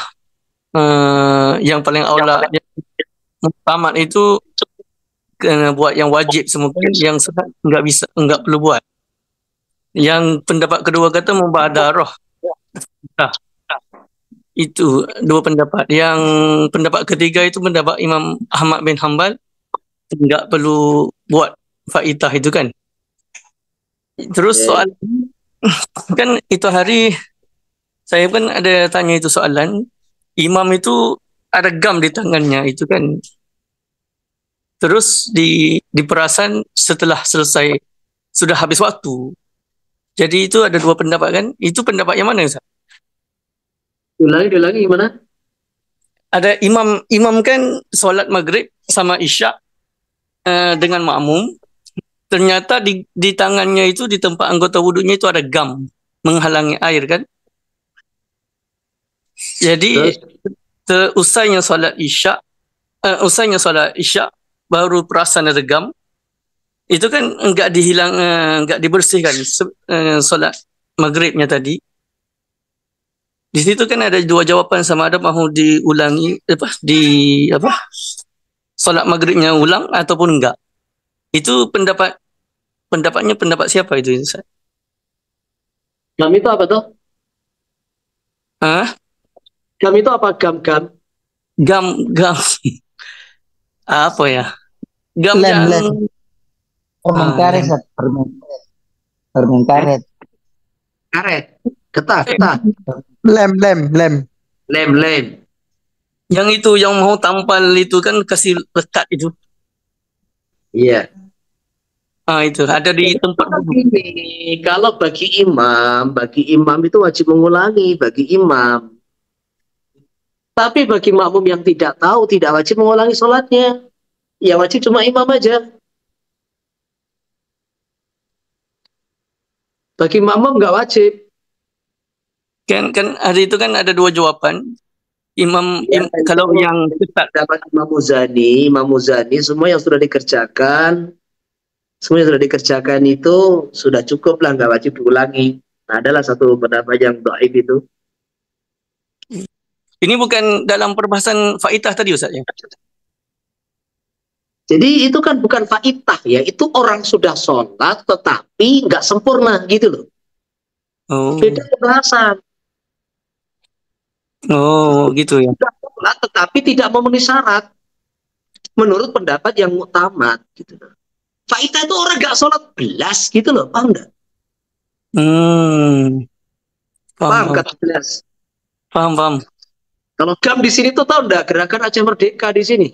yang paling aula tamat itu kena buat yang wajib semua, yang sunat enggak perlu buat. Yang pendapat kedua kata mubadarah. Itu dua pendapat. Yang pendapat ketiga itu pendapat Imam Ahmad bin Hanbal, enggak perlu buat faidah itu kan. Terus soal kan itu hari saya kan ada tanya itu soalan, imam itu ada gam di tangannya itu kan. Terus di perasan setelah selesai sudah habis waktu. Jadi itu ada dua pendapat kan? Itu pendapat yang mana, Ustaz? Ulangi gimana? Ada imam kan solat maghrib sama isyak dengan makmum. Ternyata di tangannya itu, di tempat anggota wudunya itu ada gam menghalangi air kan. Jadi usainya solat isyak, baru perasan ada gam. Itu kan enggak dibersihkan solat maghribnya tadi. Di situ kan ada dua jawapan, sama ada mahu diulangi solat maghribnya ulang ataupun enggak. Itu pendapatnya pendapat siapa itu, Ustaz? Gam itu apa tuh? Hah? Gam itu apa? Gam. Gam. Apa ya? Gam Lem, yang lem. Permen karet, Ustaz. Permen karet. Karet. Getah. Lem. Lem. yang itu yang mau tampal itu kan kasih lekat itu. Iya. Itu ada di tempat Ini kalau bagi imam itu wajib mengulangi bagi imam. Tapi bagi makmum yang tidak tahu tidak wajib mengulangi sholatnya. Yang wajib cuma imam aja. Bagi makmum nggak wajib. kan hari itu kan ada dua jawaban. Kalau yang ketat Dapat Imam Muzani, semua yang sudah dikerjakan itu sudah cukup lah, nggak wajib diulangi. Nah, adalah satu pendapat yang dhaif itu. ini bukan dalam perbahasan faidah tadi, Ustaz ya. Jadi itu kan bukan faidah ya, itu orang sudah sholat tetapi nggak sempurna gitu loh. Beda pembahasan. Gitu ya. Sudah sholat tetapi tidak memenuhi syarat menurut pendapat yang muktamad gitu loh. Faidah itu orang nggak sholat belas gitu loh, paham nggak? Paham kata belas? Paham. Kalau gam di sini tuh tahu nggak gerakan Aceh Merdeka di sini?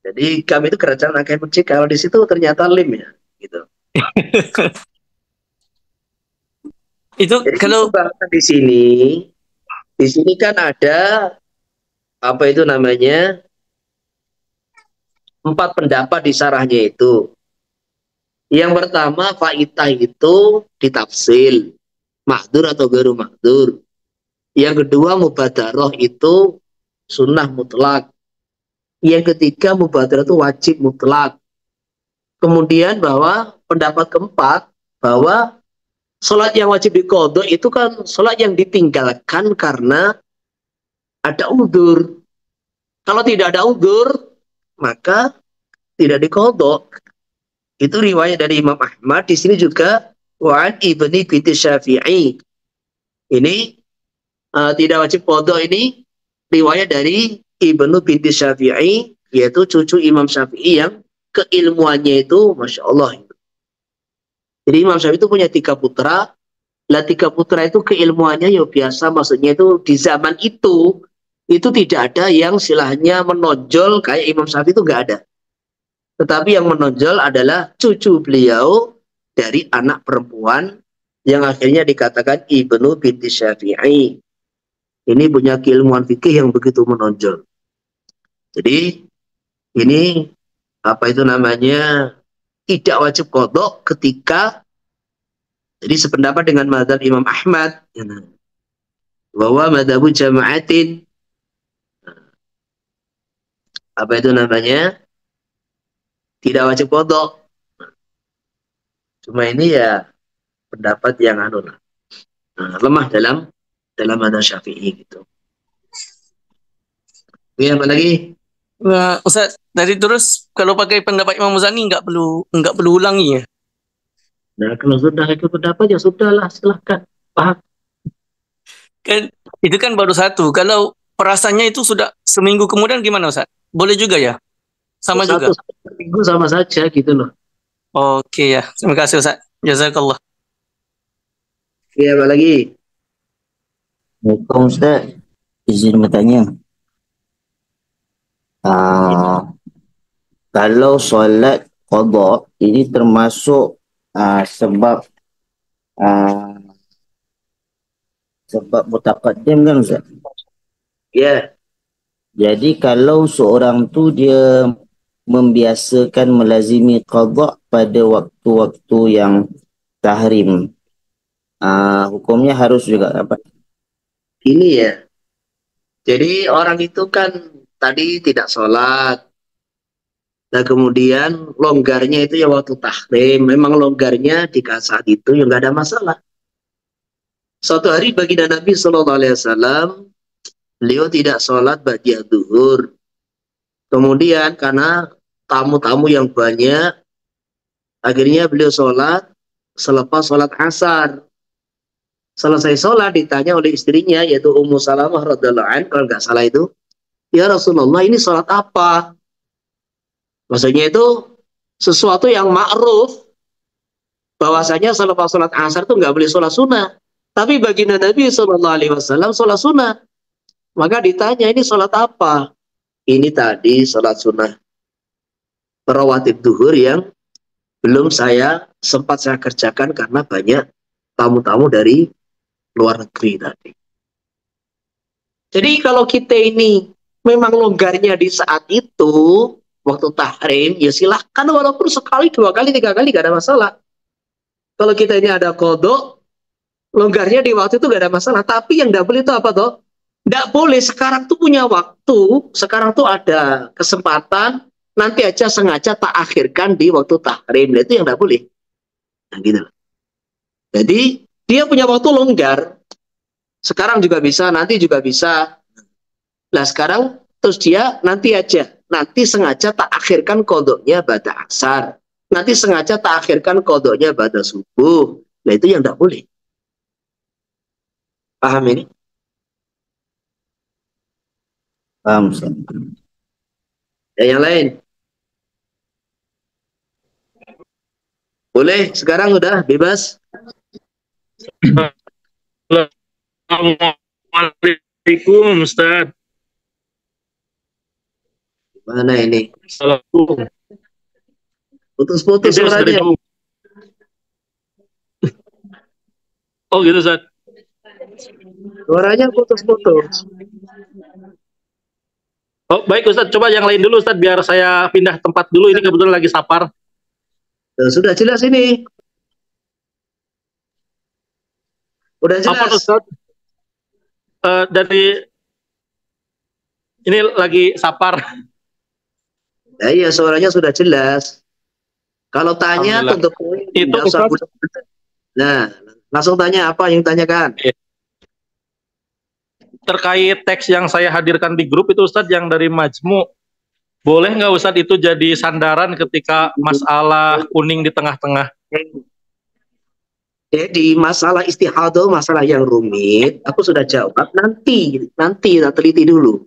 Jadi gam itu gerakan Aceh Merdeka. Kalau di situ ternyata lim ya, gitu. Itu jadi kalau di sini kan ada apa itu namanya 4 pendapat di sarahnya itu. Yang pertama faidah itu ditafsil makdur atau gharu makdur. Yang kedua mubadaroh itu sunnah mutlak. Yang ketiga mubadaroh itu wajib mutlak. Kemudian bahwa pendapat keempat bahwa sholat yang wajib diqodho itu kan sholat yang ditinggalkan karena ada udzur. Kalau tidak ada udzur, maka tidak diqodho. Itu riwayat dari Imam Ahmad. Di sini juga wa'an ibni binti Syafi'i. Ini tidak wajib qodho ini riwayat dari Ibnu binti Syafi'i, yaitu cucu Imam Syafi'i yang keilmuannya itu Masya Allah. Jadi Imam Syafi'i itu punya 3 putra. Lah 3 putra itu keilmuannya ya biasa, maksudnya itu di zaman itu tidak ada yang silahnya menonjol kayak Imam Syafi'i, itu nggak ada. Tetapi yang menonjol adalah cucu beliau dari anak perempuan yang akhirnya dikatakan Ibnu binti Syafi'i. Ini punya keilmuan fikih yang begitu menonjol. Jadi ini apa itu namanya tidak wajib qodho ketika, jadi sependapat dengan mazhab Imam Ahmad bahwa mazhabu jama'atin apa itu namanya tidak wajib qodho. Cuma ini ya pendapat yang lemah dalam mazhab Syafi'i gitu. Ini apa lagi? Ustaz, dari terus kalau pakai pendapat Imam Muzani nggak perlu ulangi ya. Nah, kalau sudah itu pendapat ya sudahlah, silahkan. Paham? Kan itu kan baru satu. Kalau perasaannya itu sudah seminggu kemudian gimana Ustaz? Boleh juga ya? Sama juga. Satu minggu sama saja gitu loh. Oke ya. Terima kasih Ustaz. Jazakallah. Ya, apa lagi? Assalamualaikum Ustaz. Izin bertanya. Kalau solat qada ini termasuk sebab mutaqaddim kan Ustaz? Ya, Jadi kalau seorang tu dia membiasakan melazimi qada pada waktu-waktu yang tahrim, hukumnya harus juga apa? ini ya. Jadi orang itu kan tadi tidak sholat. Nah kemudian longgarnya itu ya waktu tahrim. Memang longgarnya di saat itu ya nggak ada masalah. Suatu hari baginda Nabi SAW, beliau tidak sholat ba'da zuhur. Kemudian karena tamu-tamu yang banyak, akhirnya beliau sholat selepas sholat asar. Selesai sholat ditanya oleh istrinya yaitu Ummu Salamah radhiallahu anha, kalau nggak salah itu, ya Rasulullah ini sholat apa? Maksudnya itu sesuatu yang ma'ruf, bahwasanya selepas sholat asar itu nggak boleh sholat sunnah. Tapi baginda Nabi SAW sholat sunnah. Maka ditanya ini sholat apa? Ini tadi sholat sunnah rawatib duhur yang belum sempat saya kerjakan karena banyak tamu-tamu dari luar negeri tadi. Jadi kalau kita ini memang longgarnya di saat itu, waktu tahrim, ya silahkan walaupun sekali, 2 kali, 3 kali gak ada masalah. Kalau kita ini ada kodok, longgarnya di waktu itu gak ada masalah. Tapi yang gak boleh itu apa toh? Gak boleh sekarang tuh punya waktu, sekarang tuh ada kesempatan, nanti aja sengaja tak akhirkan di waktu tahrim. Nah, itu yang gak boleh. Nah, gitu. Jadi dia punya waktu longgar. Sekarang juga bisa, nanti juga bisa. Nah sekarang terus dia nanti aja. Nanti sengaja tak akhirkan kodoknya pada asar. Nanti sengaja tak akhirkan kodoknya pada subuh. Nah itu yang tidak boleh. Paham ini? Paham Ustaz. Yang lain? Boleh, sekarang udah bebas. Assalamualaikum Ustaz. Mana ini? Assalamualaikum. Putus-putus suaranya. Oh gitu Ustaz. Suaranya putus-putus. Oh baik Ustaz, coba yang lain dulu Ustaz biar saya pindah tempat dulu, ini kebetulan lagi sapar. Sudah jelas ini. Udah jelas. Apa Ustaz? Dari ini lagi sapar. Ya, iya suaranya sudah jelas. Kalau tanya tentu poin. Itu Ustaz. Nah, langsung tanya apa yang tanyakan. Terkait teks yang saya hadirkan di grup itu Ustaz yang dari Majmu, boleh nggak Ustaz itu jadi sandaran ketika masalah kuning di tengah-tengah? Jadi masalah istihadah, masalah yang rumit, aku sudah jawab nanti kita teliti dulu.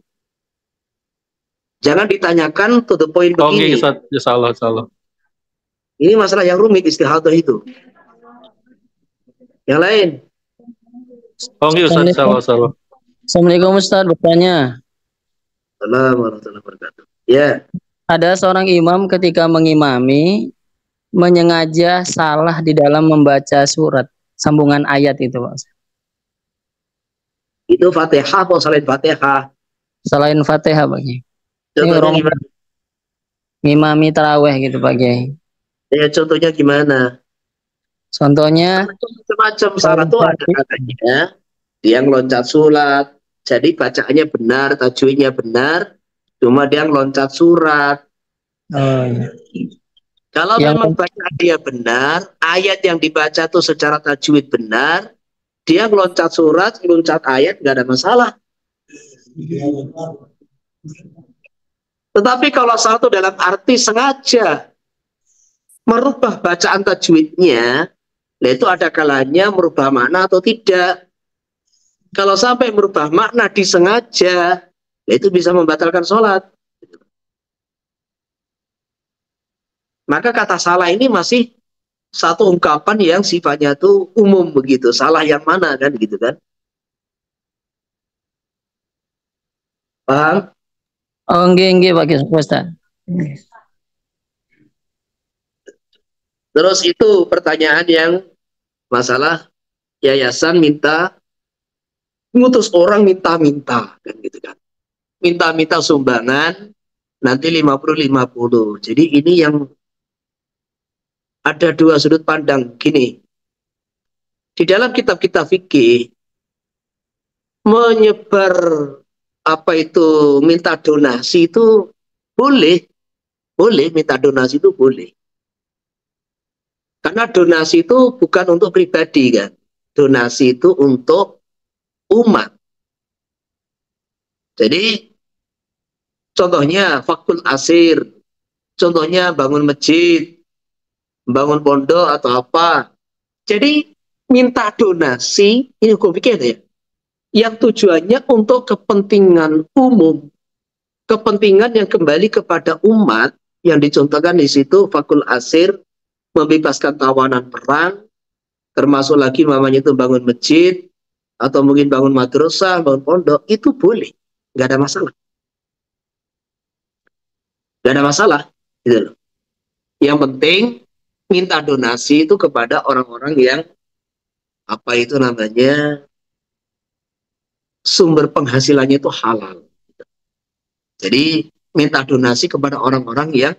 Jangan ditanyakan to the point begini. Oke Ustaz, insyaallah. Ini masalah yang rumit istihadah itu. Yang lain? Oke Ustaz, insyaallah. Assalamualaikum Ustaz, bertanya. Assalamualaikum warahmatullahi wabarakatuh. Ya. Ada seorang imam ketika mengimami menyengaja salah di dalam membaca surat sambungan ayat itu, Pak. Itu Fatihah atau selain Fatihah? Selain Fatihah, Pak Kiai. Contohnya gimana? Ngimami taraweh gitu, Pak Kiai. Ya, contohnya gimana? Contohnya Macam-macam salah itu ada katanya dia ngeloncat surat. Jadi bacaannya benar, tajwidnya benar, cuma dia ngeloncat surat. oh, iya. Kalau Yang- memang bacaan dia benar, ayat yang dibaca itu secara tajwid benar, dia ngeloncat surat, ngeloncat ayat, nggak ada masalah. Tetapi kalau satu dalam arti sengaja merubah bacaan tajwidnya, nah itu ada kalanya merubah makna atau tidak. Kalau sampai merubah makna disengaja, ya itu bisa membatalkan sholat. Maka kata salah ini masih satu ungkapan yang sifatnya itu umum begitu. Salah yang mana kan gitu kan? Paham? Oh, nggih Pak Ustaz. Terus itu pertanyaan yang masalah yayasan minta ngutus orang minta-minta kan gitu kan. Minta-minta sumbangan nanti 50-50. Jadi ini yang ada dua sudut pandang gini. Di dalam kitab-kitab fikih menyebar apa itu minta donasi itu boleh minta donasi itu boleh. Karena donasi itu bukan untuk pribadi kan. Donasi itu untuk umat. Jadi contohnya fakul asir, contohnya bangun masjid, bangun pondok atau apa. Jadi minta donasi, ini hukum fikih ya, yang tujuannya untuk kepentingan umum, kepentingan yang kembali kepada umat, yang dicontohkan di situ fakul asir, membebaskan tawanan perang, termasuk lagi namanya itu bangun masjid, atau mungkin bangun madrasah, bangun pondok, itu boleh, nggak ada masalah. Nggak ada masalah, gitu loh. Yang penting minta donasi itu kepada orang-orang yang apa itu namanya sumber penghasilannya itu halal. Jadi minta donasi kepada orang-orang yang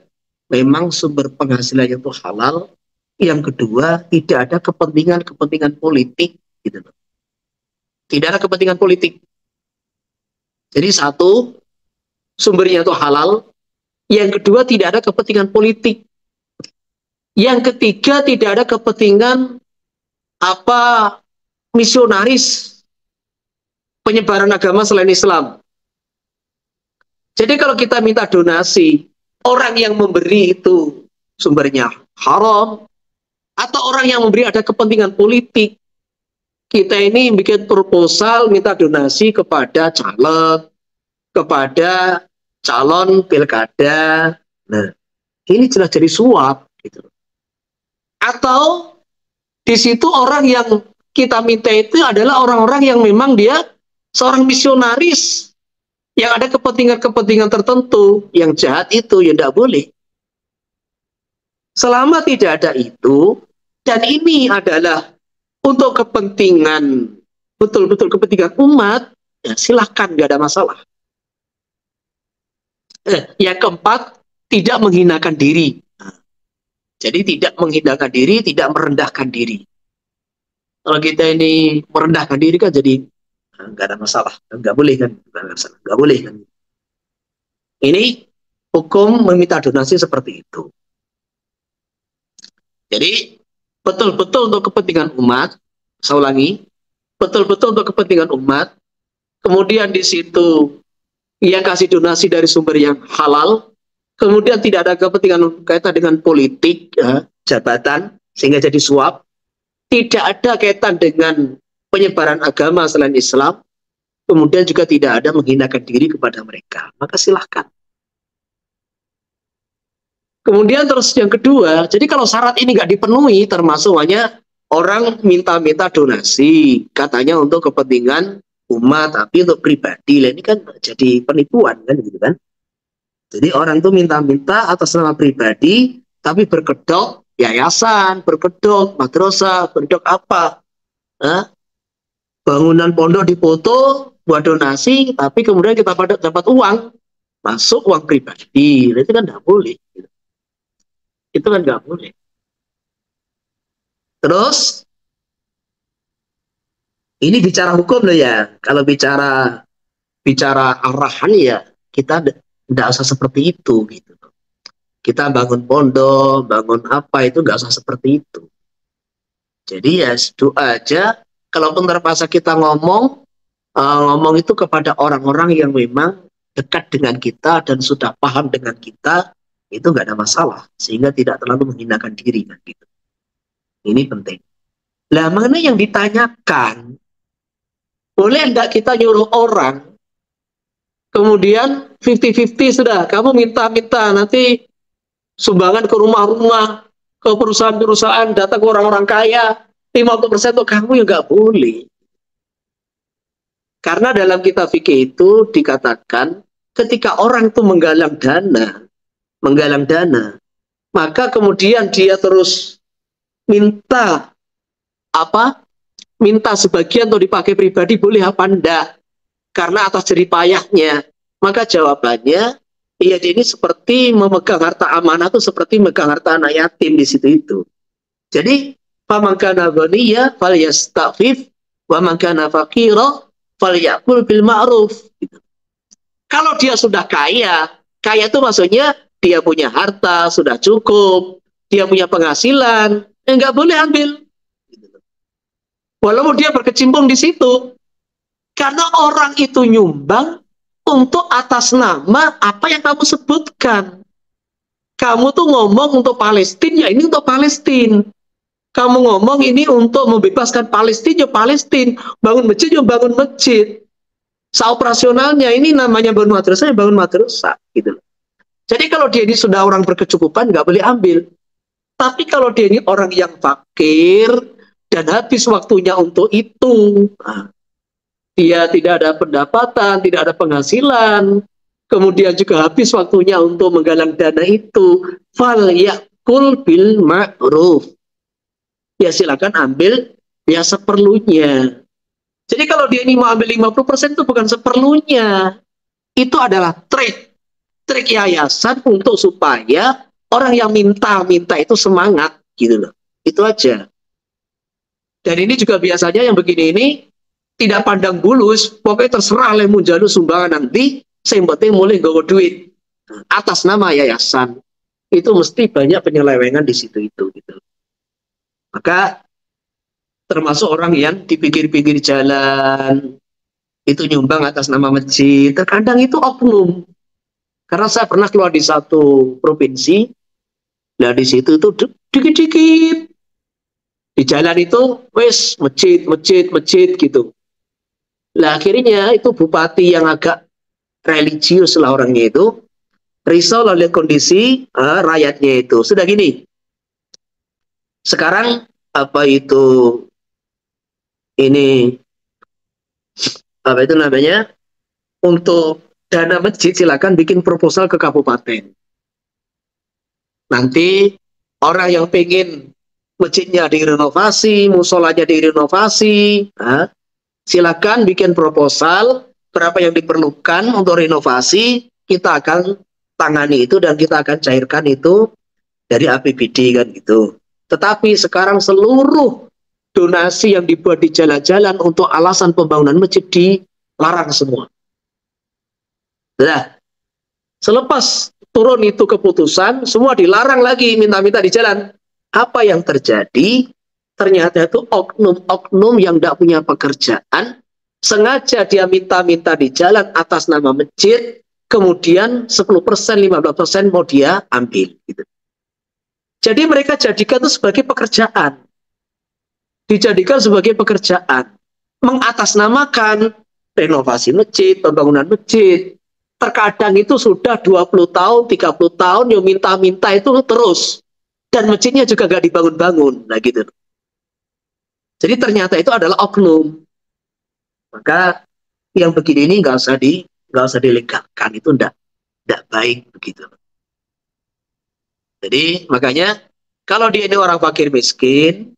memang sumber penghasilannya itu halal. Yang kedua, tidak ada kepentingan politik, gitu loh. Tidak ada kepentingan politik. Jadi satu, sumbernya itu halal. Yang kedua, tidak ada kepentingan politik. Yang ketiga, tidak ada kepentingan apa misionaris penyebaran agama selain Islam. Jadi kalau kita minta donasi, orang yang memberi itu sumbernya haram, atau orang yang memberi ada kepentingan politik, kita ini bikin proposal minta donasi kepada caleg, kepada calon pilkada. Nah, ini jelas jadi suap gitu. Atau di situ orang yang kita minta itu adalah orang-orang yang memang dia seorang misionaris yang ada kepentingan-kepentingan tertentu, yang jahat itu ya tidak boleh. Selama tidak ada itu, dan ini adalah untuk kepentingan, betul-betul kepentingan umat, ya silahkan, nggak ada masalah. Yang keempat, tidak menghinakan diri. Jadi tidak menghinakan diri, tidak merendahkan diri. Kalau kita ini merendahkan diri kan jadi nggak ada masalah, nggak boleh kan, nggak boleh kan. Ini hukum meminta donasi seperti itu. Jadi betul-betul untuk kepentingan umat, saya ulangi, betul-betul untuk kepentingan umat. Kemudian di situ yang kasih donasi dari sumber yang halal, kemudian tidak ada kepentingan kaitan dengan politik, ya, jabatan, sehingga jadi suap. Tidak ada kaitan dengan penyebaran agama selain Islam, kemudian juga tidak ada menghinakan diri kepada mereka. Maka silahkan. Kemudian terus yang kedua, jadi kalau syarat ini nggak dipenuhi, termasuk hanya orang minta-minta donasi, katanya untuk kepentingan umat, tapi untuk pribadi, lah ini kan jadi penipuan kan gitu kan. Jadi orang itu minta-minta atas nama pribadi, tapi berkedok yayasan, berkedok madrasah, berkedok apa, bangunan pondok dipoto buat donasi, tapi kemudian kita dapat uang, masuk uang pribadi, itu kan nggak boleh. Gitu. Itu kan nggak boleh. Terus ini bicara hukum loh ya. Kalau bicara arahan ya kita tidak usah seperti itu gitu. Kita bangun pondok, bangun apa itu nggak usah seperti itu. Jadi ya doa aja. Kalaupun terpaksa kita ngomong itu kepada orang-orang yang memang dekat dengan kita dan sudah paham dengan kita, itu nggak ada masalah, sehingga tidak terlalu menghinakan diri kan gitu. Ini penting. Lah mana yang ditanyakan Boleh enggak kita nyuruh orang, kemudian 50-50 sudah, kamu minta-minta nanti sumbangan ke rumah-rumah, ke perusahaan-perusahaan, datang ke orang-orang kaya, 50% untuk kamu, ya nggak boleh. Karena dalam kitab fikih itu dikatakan ketika orang itu menggalang dana, maka kemudian dia terus minta sebagian untuk dipakai pribadi, boleh apa enggak? Karena atas jerih payahnya. Maka jawabannya, iya, ini seperti memegang harta amanah, itu seperti memegang harta anak yatim di situ itu. Jadi, faman kana ghaniya falyastafif wa man kana faqira falyakul bil ma'ruf. Kalau dia sudah kaya itu maksudnya dia punya harta sudah cukup, dia punya penghasilan, nggak boleh ambil. Walaupun dia berkecimpung di situ, karena orang itu nyumbang untuk atas nama apa yang kamu sebutkan. Kamu tuh ngomong untuk Palestina, ya ini untuk Palestina. Kamu ngomong ini untuk membebaskan Palestina, ya Palestina. Bangun masjid, ya bangun masjid. Operasionalnya ini namanya bangun madrasah, ya bangun madrasah. Gitu. Jadi kalau dia ini sudah orang berkecukupan, nggak boleh ambil. Tapi kalau dia ini orang yang fakir dan habis waktunya untuk itu, dia tidak ada pendapatan, tidak ada penghasilan, kemudian juga habis waktunya untuk menggalang dana itu, fal yakul bil ma'ruf. Ya silakan ambil ya seperlunya. Jadi kalau dia ini mau ambil 50% itu bukan seperlunya. Itu adalah trik yayasan untuk supaya orang yang minta itu semangat gitu loh. Itu aja. Dan ini juga biasanya yang begini ini tidak pandang bulus, pokoknya terserah lemu jalur sumbangan nanti, yang penting mulai gawa duit atas nama yayasan. Itu mesti banyak penyelewengan di situ itu gitu. Maka termasuk orang yang di pinggir-pinggir jalan itu nyumbang atas nama masjid, terkadang itu oknum. Karena saya pernah keluar di satu provinsi, nah di situ itu dikit-dikit di jalan itu wes masjid gitu. Nah akhirnya itu bupati yang agak religius lah orangnya itu risau oleh kondisi rakyatnya itu. Sudah gini, sekarang untuk dana masjid silakan bikin proposal ke kabupaten. Nanti orang yang pengen masjidnya direnovasi, musolanya direnovasi, silakan bikin proposal berapa yang diperlukan untuk renovasi, kita akan tangani itu dan kita akan cairkan itu dari APBD kan gitu. Tetapi sekarang seluruh donasi yang dibuat di jalan-jalan untuk alasan pembangunan masjid dilarang semua. Nah, selepas turun itu keputusan, semua dilarang lagi minta-minta di jalan. Apa yang terjadi? Ternyata itu oknum-oknum yang tidak punya pekerjaan, sengaja dia minta-minta di jalan atas nama masjid, kemudian 10%, 15% mau dia ambil. Gitu. Jadi mereka jadikan itu sebagai pekerjaan. Dijadikan sebagai pekerjaan. Mengatasnamakan renovasi masjid, pembangunan masjid. Terkadang itu sudah 20 tahun, 30 tahun, yang minta-minta itu terus. Dan masjidnya juga gak dibangun-bangun. Nah gitu. Jadi ternyata itu adalah oknum. Maka yang begini ini gak usah dilegalkan. Itu ndak baik begitu. Jadi makanya kalau dia ini orang fakir miskin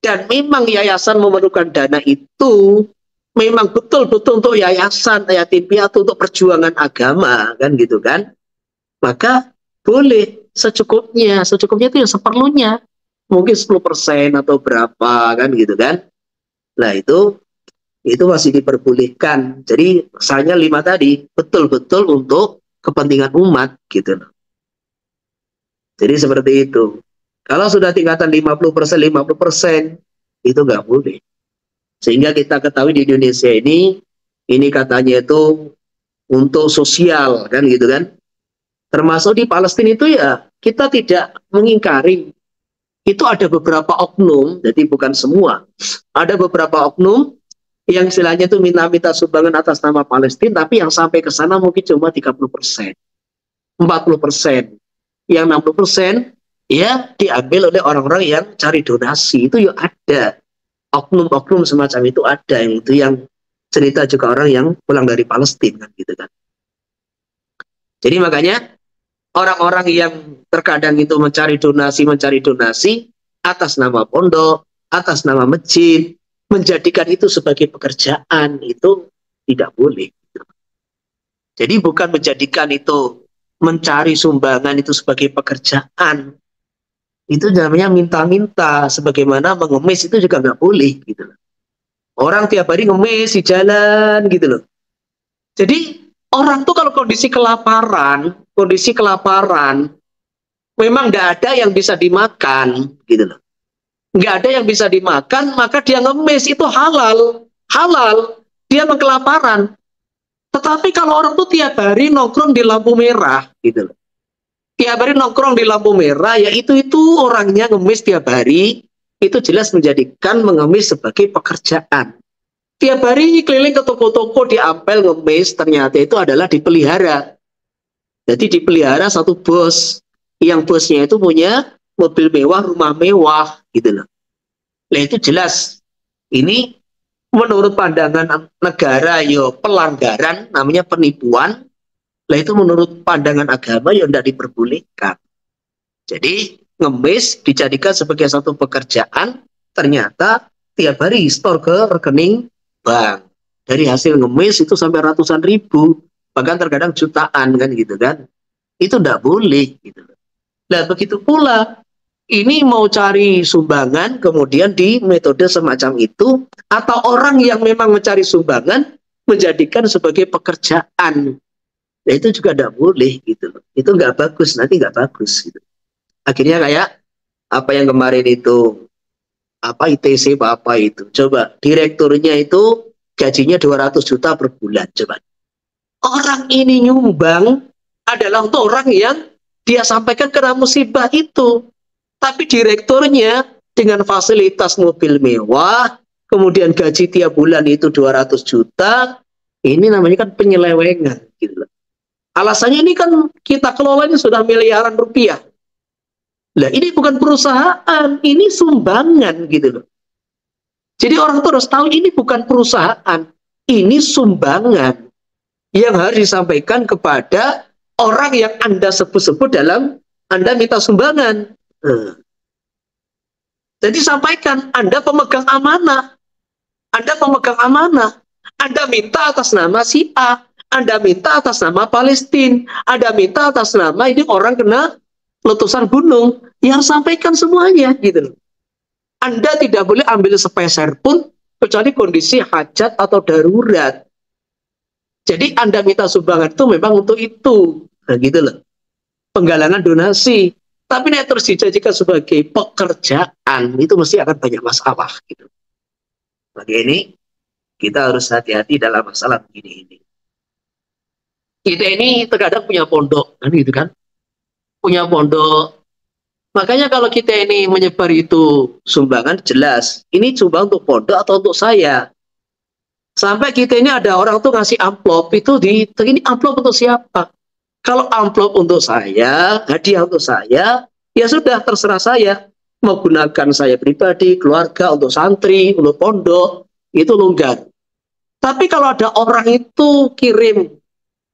dan memang yayasan memerlukan dana itu memang betul-betul untuk yayasan yatim piatu untuk perjuangan agama kan gitu kan, maka boleh secukupnya itu ya seperlunya, mungkin 10% atau berapa kan gitu kan. Nah itu masih diperbolehkan. Jadi misalnya 5 tadi betul-betul untuk kepentingan umat gitu. Jadi seperti itu. Kalau sudah tingkatan 50%, itu nggak boleh. Sehingga kita ketahui di Indonesia ini katanya itu untuk sosial, kan gitu kan. Termasuk di Palestina itu ya, kita tidak mengingkari. Itu ada beberapa oknum, jadi bukan semua. Ada beberapa oknum yang istilahnya itu minta-minta sumbangan atas nama Palestina, tapi yang sampai ke sana mungkin cuma 30%, 40%, yang 60% ya diambil oleh orang-orang yang cari donasi. Itu ya ada oknum-oknum semacam itu, ada yang itu yang cerita juga orang yang pulang dari Palestina kan gitu kan. Jadi makanya orang-orang yang terkadang itu mencari donasi atas nama pondok, atas nama masjid, menjadikan itu sebagai pekerjaan, itu tidak boleh. Jadi bukan menjadikan itu mencari sumbangan itu sebagai pekerjaan. Itu namanya minta-minta, sebagaimana mengemis itu juga nggak boleh gitu loh. Orang tiap hari ngemis di jalan gitu loh. Jadi orang tuh kalau kondisi kelaparan, memang nggak ada yang bisa dimakan gitu loh. Nggak ada yang bisa dimakan, maka dia ngemis, itu halal, dia kelaparan. Tetapi kalau orang tuh tiap hari nongkrong di lampu merah gitu loh, tiap hari nongkrong di lampu merah, ya itu orangnya ngemis tiap hari, itu jelas menjadikan mengemis sebagai pekerjaan. Tiap hari keliling ke toko-toko di Ampel ngemis, ternyata itu adalah dipelihara. Jadi dipelihara satu bos, yang bosnya itu punya mobil mewah, rumah mewah gitu loh. Nah itu jelas ini menurut pandangan negara yo pelanggaran, namanya penipuan. Nah itu menurut pandangan agama ya tidak diperbolehkan. Jadi ngemis dijadikan sebagai satu pekerjaan, ternyata tiap hari store ke rekening bank. Dari hasil ngemis itu sampai ratusan ribu, bahkan terkadang jutaan kan gitu kan. Itu tidak boleh gitu. Nah begitu pula ini mau cari sumbangan kemudian di metode semacam itu, atau orang yang memang mencari sumbangan menjadikan sebagai pekerjaan. Nah itu juga tidak boleh gitu. Itu nggak bagus, nanti nggak bagus gitu. Akhirnya kayak apa yang kemarin itu, apa ITC apa itu, coba direkturnya itu gajinya 200 juta per bulan, coba. Orang ini nyumbang adalah untuk orang yang dia sampaikan kena musibah itu. Tapi direkturnya dengan fasilitas mobil mewah, kemudian gaji tiap bulan itu 200 juta, ini namanya kan penyelewengan gitu. Alasannya ini kan kita kelolanya sudah miliaran rupiah. Lah ini bukan perusahaan, ini sumbangan gitu loh. Jadi orang itu harus tahu ini bukan perusahaan, ini sumbangan yang harus disampaikan kepada orang yang Anda sebut-sebut dalam Anda minta sumbangan. Jadi sampaikan, Anda pemegang amanah. Anda pemegang amanah. Anda minta atas nama si A. Anda minta atas nama Palestina. Anda minta atas nama ini orang kena letusan gunung. Ya harus sampaikan semuanya gitu loh. Anda tidak boleh ambil sepeser pun kecuali kondisi hajat atau darurat. Jadi Anda minta sumbangan itu memang untuk itu. Nah, gitu loh. Penggalangan donasi. Tapi ini terus dijadikan sebagai pekerjaan, itu mesti akan banyak masalah gitu. Maka ini kita harus hati-hati dalam masalah begini ini. Kita ini terkadang punya pondok, kan gitu kan? Punya pondok. Makanya kalau kita ini menyebar itu sumbangan, jelas ini sumbang untuk pondok atau untuk saya. Sampai kita ini ada orang tuh ngasih amplop itu ini amplop untuk siapa? Kalau amplop untuk saya, hadiah untuk saya, ya sudah terserah saya. Mau gunakan saya pribadi, keluarga, untuk santri, untuk pondok, itu longgar. Tapi kalau ada orang itu kirim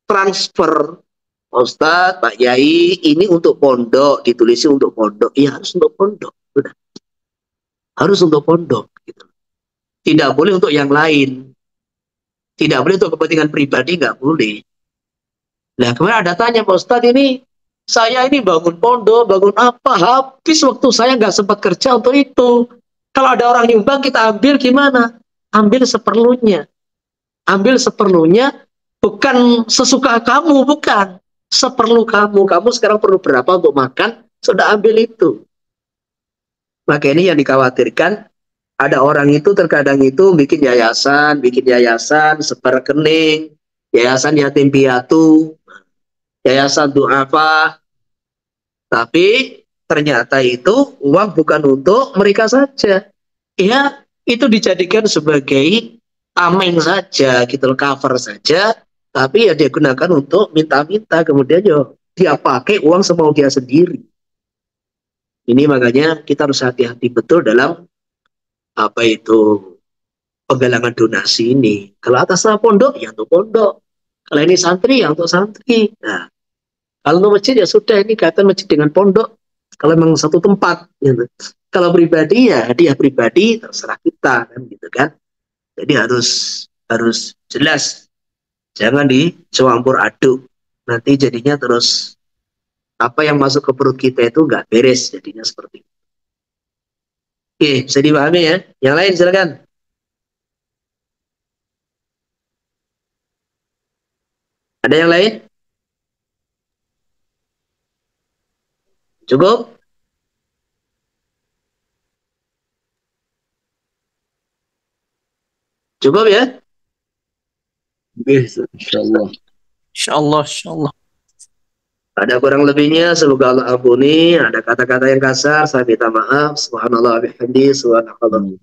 transfer, Ustadz, Pak Yai, ini untuk pondok, ditulisnya untuk pondok, ya harus untuk pondok. Sudah. Harus untuk pondok. Gitu. Tidak boleh untuk yang lain. Tidak boleh untuk kepentingan pribadi, nggak boleh. Nah, kemarin ada tanya, Pak Ustadz, ini saya ini bangun pondok, bangun apa, habis waktu saya nggak sempat kerja untuk itu. Kalau ada orang nyumbang, kita ambil gimana? Ambil seperlunya. Ambil seperlunya, bukan sesuka kamu, bukan. Seperlu kamu. Kamu sekarang perlu berapa untuk makan, sudah ambil itu. Maka ini yang dikhawatirkan, ada orang itu terkadang itu bikin yayasan, sebar rekening, yayasan yatim piatu, yayasan du'afa, tapi ternyata itu uang bukan untuk mereka saja. Ya, itu dijadikan sebagai tameng saja, gitu loh, cover saja, tapi ya dia gunakan untuk minta-minta, kemudian yo dia pakai uang semau dia sendiri. Ini makanya kita harus hati-hati betul dalam apa itu penggalangan donasi ini. Kalau atas nama pondok, ya untuk pondok. Kalau ini santri, ya untuk santri. Nah, kalau untuk masjid ya sudah, ini kaitan masjid dengan pondok. Kalau memang satu tempat, gitu. Kalau pribadi ya hadiah pribadi terserah kita, kan gitu kan. Jadi harus jelas, jangan dicampur aduk. Nanti jadinya terus apa yang masuk ke perut kita itu nggak beres, jadinya seperti itu. Oke, bisa dipahami ya. Yang lain silakan. Ada yang lain? Cukup? Cukup ya? Bisa, insyaallah. Insyaallah, insyaallah. Ada kurang lebihnya, semoga Allah ampuni. Ada kata-kata yang kasar, saya minta maaf. Subhanallah bihamdi, subhanallah.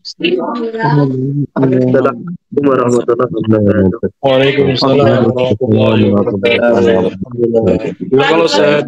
Assalamualaikum warahmatullahi wabarakatuh. Waalaikumsalam warahmatullahi wabarakatuh. Kalau saya